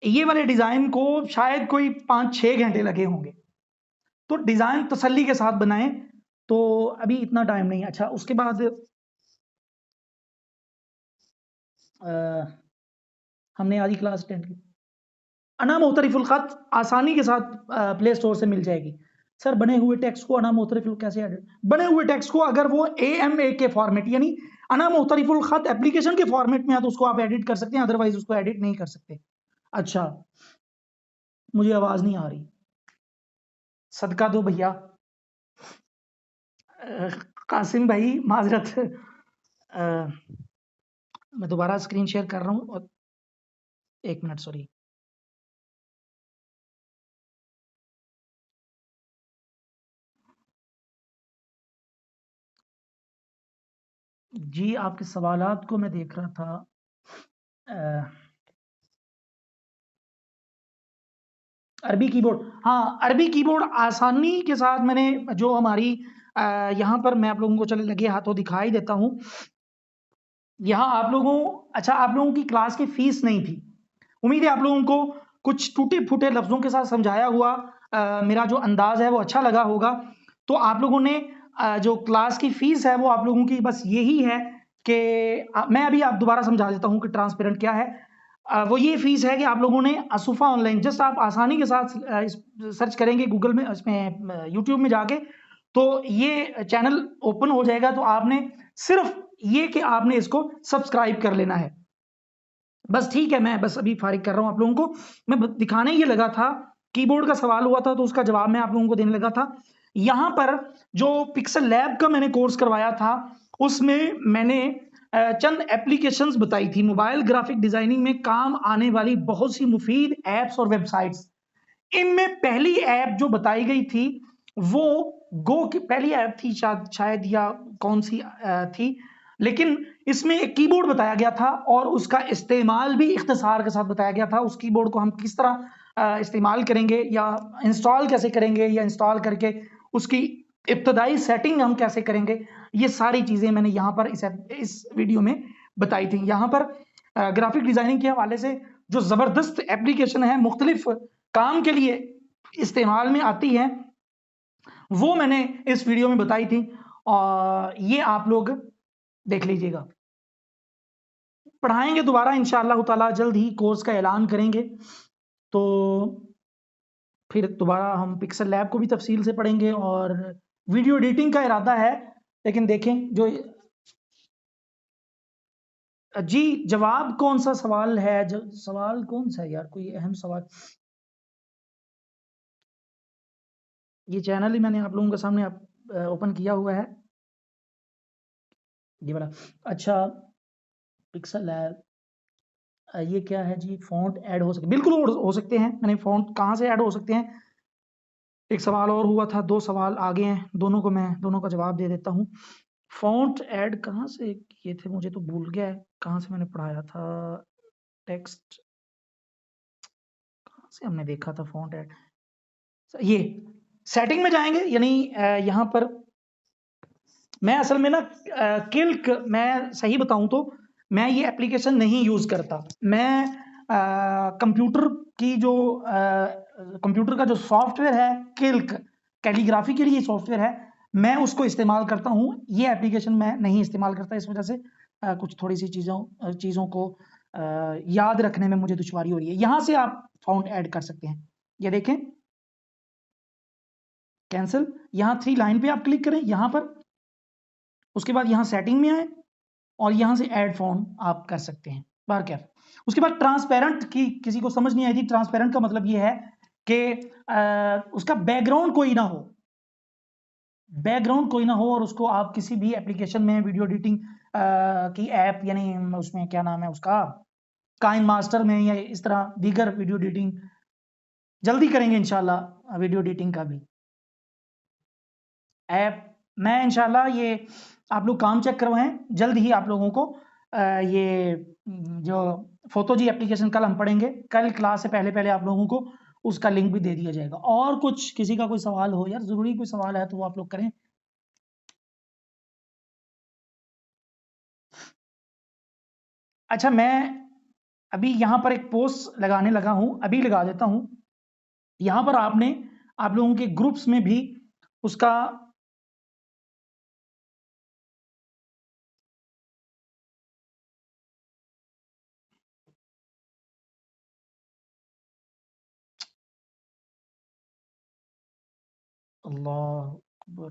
ये वाले डिज़ाइन को शायद कोई 5-6 घंटे लगे होंगे। तो डिज़ाइन तसल्ली के साथ बनाएं। तो अभी इतना टाइम नहीं है। अच्छा, उसके बाद हमने आधी क्लास अटेंड की। अना मुख्तलिफुल खत आसानी के साथ प्ले स्टोर से मिल जाएगी। सर, बने हुए टेक्स्ट को अना मुख्तलिफुल कैसे एडिट? बने हुए टेक्स्ट को अगर वो AMA के फॉर्मेट यानी अना मुख्तलिफुल खत एप्लीकेशन के फॉर्मेट में है तो उसको आप एडिट कर सकते हैं, अदरवाइज उसको एडिट नहीं कर सकते। अच्छा, मुझे आवाज नहीं आ रही, सदका दो भैया। कासिम भाई माजरत, मैं दोबारा स्क्रीन शेयर कर रहा हूँ और 1 मिनट, सॉरी। जी, आपके सवालात को मैं देख रहा था। अरबी कीबोर्ड, हाँ, अरबी कीबोर्ड आसानी के साथ मैंने जो हमारी यहाँ पर मैं आप लोगों को चले लगे हाथों दिखाई देता हूँ। यहाँ आप लोगों, अच्छा, आप लोगों की क्लास की फीस नहीं थी। उम्मीद है आप लोगों को कुछ टूटे फूटे लफ्जों के साथ समझाया हुआ मेरा जो अंदाज है वो अच्छा लगा होगा। तो आप लोगों ने जो क्लास की फीस है वो आप लोगों की बस यही है कि मैं अभी आप दोबारा समझा देता हूँ कि ट्रांसपेरेंट क्या है। वो ये फीस है कि आप लोगों ने असुफा ऑनलाइन, जस्ट आप आसानी के साथ सर्च करेंगे गूगल में, इसमें यूट्यूब में जाके, तो ये चैनल ओपन हो जाएगा। तो आपने सिर्फ ये कि आपने इसको सब्सक्राइब कर लेना है बस, ठीक है। मैं बस अभी फारिग कर रहा हूं आप लोगों को। मैं दिखाने ये लगा था, कीबोर्ड का सवाल हुआ था तो उसका जवाब मैं आप लोगों को देने लगा था। यहां पर जो पिक्सल लैब का मैंने कोर्स करवाया था उसमें मैंने चंद एप्लीकेशंस बताई थी, मोबाइल ग्राफिक डिजाइनिंग में काम आने वाली बहुत सी मुफीद एप्स और वेबसाइट्स। इनमें पहली ऐप जो बताई गई थी वो गो की पहली ऐप थी, शायद या कौन सी थी, लेकिन इसमें एक कीबोर्ड बताया गया था और उसका इस्तेमाल भी इख्तिसार के साथ बताया गया था। उस कीबोर्ड को हम किस तरह इस्तेमाल करेंगे या इंस्टॉल कैसे करेंगे या इंस्टॉल करके उसकी इब्तदाई सेटिंग हम कैसे करेंगे, ये सारी चीज़ें मैंने यहाँ पर इस वीडियो में बताई थी। यहाँ पर ग्राफिक डिज़ाइनिंग के हवाले से जो ज़बरदस्त एप्लीकेशन है, मुख्तलिफ काम के लिए इस्तेमाल में आती है, वो मैंने इस वीडियो में बताई थी और ये आप लोग देख लीजिएगा। पढ़ाएंगे दोबारा इंशाअल्लाह ताला, जल्द ही कोर्स का ऐलान करेंगे तो फिर दोबारा हम पिक्सल लैब को भी तफसील से पढ़ेंगे और वीडियो एडिटिंग का इरादा है, लेकिन देखें जो जी, जवाब कौन सा सवाल है? सवाल कौन सा है यार, कोई अहम सवाल? ये चैनल ही मैंने आप लोगों के सामने ओपन किया हुआ है, ये वाला। अच्छा, पिक्सल है। ये क्या है जी? फ़ॉन्ट ऐड हो सकते, बिल्कुल हो सकते हैं। मैंने फ़ॉन्ट कहाँ से ऐड हो सकते हैं? एक सवाल और हुआ था, 2 सवाल आगे हैं, दोनों का जवाब दे देता हूँ। फ़ॉन्ट ऐड कहाँ से किए थे? मुझे तो भूल गया है, कहाँ से मैंने पढ़ाया था? टेक्स्ट कहाँ से हमने देखा था फ़ॉन्ट ऐड? ये सेटिंग में जाएँगे, यानी यहाँ पर मैं असल में ना किल्क, मैं सही बताऊँ तो मैं ये एप्लीकेशन नहीं यूज़ करता। मैं कंप्यूटर की जो कंप्यूटर का जो सॉफ्टवेयर है किल्क, कैलीग्राफी के लिए सॉफ्टवेयर है, मैं उसको इस्तेमाल करता हूँ। ये एप्लीकेशन मैं नहीं इस्तेमाल करता, इस वजह से कुछ थोड़ी-सी चीज़ों को याद रखने में मुझे दुश्वारी हो रही है। यहाँ से आप फ़ॉन्ट ऐड कर सकते हैं। ये देखें, कैंसल, यहाँ 3 लाइन पे आप क्लिक करें यहाँ पर, उसके बाद यहाँ सेटिंग में आएँ और यहाँ से ऐड फ़ॉन्ट आप कर सकते हैं, बार कैफ। उसके बाद ट्रांसपेरेंट की किसी को समझ नहीं आई थी, ट्रांसपेरेंट का मतलब ये है कि उसका बैकग्राउंड कोई ना हो, बैकग्राउंड कोई ना हो, और उसको आप किसी भी एप्लीकेशन में वीडियो एडिटिंग की ऐप, यानी उसमें क्या नाम है उसका, काइन मास्टर में, या इस तरह दीगर वीडियो एडिटिंग जल्दी करेंगे इंशाल्लाह, वीडियो एडिटिंग का भी ऐप मैं इंशाल्लाह, ये आप लोग काम चेक करवाएँ, जल्द ही आप लोगों को ये जो फ़ोटो जी एप्लीकेशन कल हम पढ़ेंगे, कल क्लास से पहले-पहले आप लोगों को उसका लिंक भी दे दिया जाएगा। और कुछ किसी का कोई सवाल हो यार, ज़रूरी कोई सवाल है तो वो आप लोग करें। अच्छा, मैं अभी यहाँ पर एक पोस्ट लगाने लगा हूँ, अभी लगा देता हूँ। यहाँ पर आपने आप लोगों के ग्रुप्स में भी उसका अल्लाह अकबर।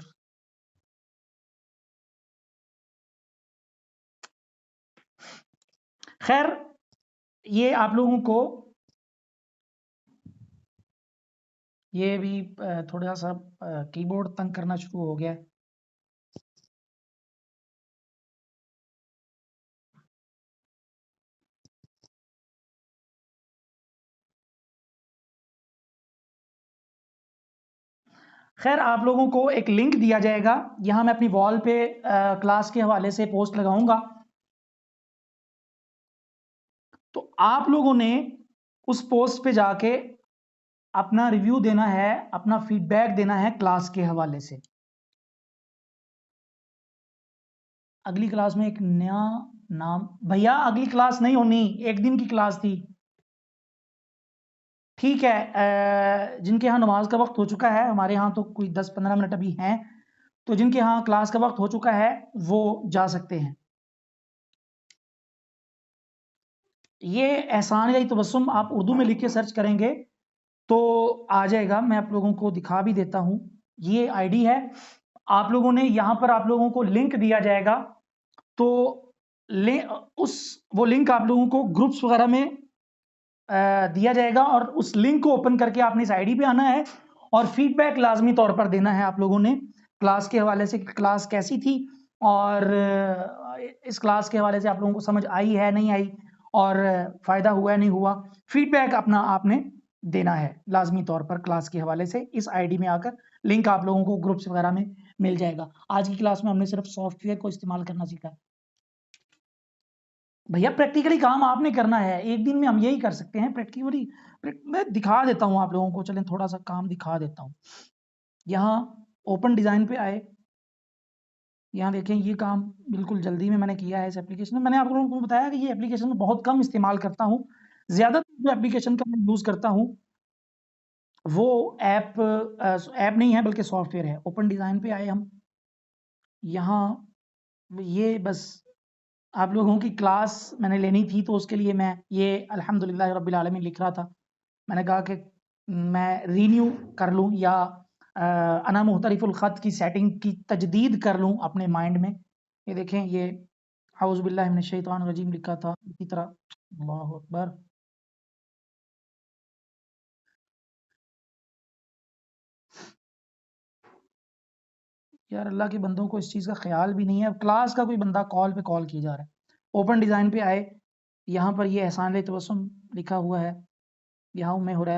खैर, ये आप लोगों को ये भी थोड़ा-सा कीबोर्ड तंग करना शुरू हो गया है। खैर, आप लोगों को एक लिंक दिया जाएगा, यहाँ मैं अपनी वॉल पे क्लास के हवाले से पोस्ट लगाऊँगा। तो आप लोगों ने उस पोस्ट पे जाके अपना रिव्यू देना है, अपना फीडबैक देना है क्लास के हवाले से। अगली क्लास में एक नया नाम, भैया अगली क्लास नहीं होनी, 1 दिन की क्लास थी। ठीक है, जिनके यहाँ नमाज़ का वक़्त हो चुका है, हमारे यहाँ तो कोई 10-15 मिनट अभी हैं, तो जिनके यहाँ क्लास का वक़्त हो चुका है, वो जा सकते हैं। ये एहसान या तबस्सुम आप उर्दू में लिख के सर्च करेंगे तो आ जाएगा, मैं आप लोगों को दिखा भी देता हूँ। ये आईडी है, आप लोगों ने यहाँ पर आप लोगों को लिंक दिया जाएगा, तो ले उस वो लिंक आप लोगों को ग्रुप्स वगैरह में दिया जाएगा, और उस लिंक को ओपन करके आपने इस आईडी पे आना है और फीडबैक लाज़मी तौर पर देना है आप लोगों ने, क्लास के हवाले से कि क्लास कैसी थी, और इस क्लास के हवाले से आप लोगों को समझ आई है, नहीं आई, और फ़ायदा हुआ है, नहीं हुआ। फीडबैक अपना आपने देना है लाज़मी तौर पर क्लास के हवाले से, इस आईडी में आकर लिंक आप लोगों को ग्रुप्स वगैरह में मिल जाएगा। आज की क्लास में हमने सिर्फ सॉफ्टवेयर को इस्तेमाल करना सीखा है। भैया प्रैक्टिकली काम आपने करना है, एक दिन में हम यही कर सकते हैं प्रैक्टिकली। मैं दिखा देता हूँ आप लोगों को, चलें थोड़ा-सा काम दिखा देता हूँ। यहाँ ओपन डिज़ाइन पे आए, यहाँ देखें ये काम बिल्कुल जल्दी में मैंने किया है इस एप्लीकेशन में। मैंने आप लोगों को बताया कि ये एप्लीकेशन मैं बहुत कम इस्तेमाल करता हूँ। ज़्यादातर जो एप्लीकेशन का मैं यूज़ करता हूँ, वो ऐप नहीं है बल्कि सॉफ्टवेयर है। ओपन डिज़ाइन पे आए हम, यहाँ ये बस आप लोगों की क्लास मैंने लेनी थी, तो उसके लिए मैं ये अल्हम्दुलिल्लाह रब्बिल आलमीन लिख रहा था। मैंने कहा कि मैं रिन्यू कर लूँ, या अना मुख्तलिफुल ख़त की सेटिंग की तजदीद कर लूँ अपने माइंड में। ये देखें, ये औज़ु बिल्लाहि मिनश शैतानिर रजीम लिखा था। इसी तरह अल्लाहु अकबर। यार अल्लाह के बंदों को इस चीज़ का ख़्याल भी नहीं है। अब क्लास का कोई बंदा कॉल पे कॉल किए जा रहा है। ओपन डिज़ाइन पे आए, यहाँ पर ये एहसान तबस्सुम लिखा हुआ है। यहाँ उम्मे हुरैरा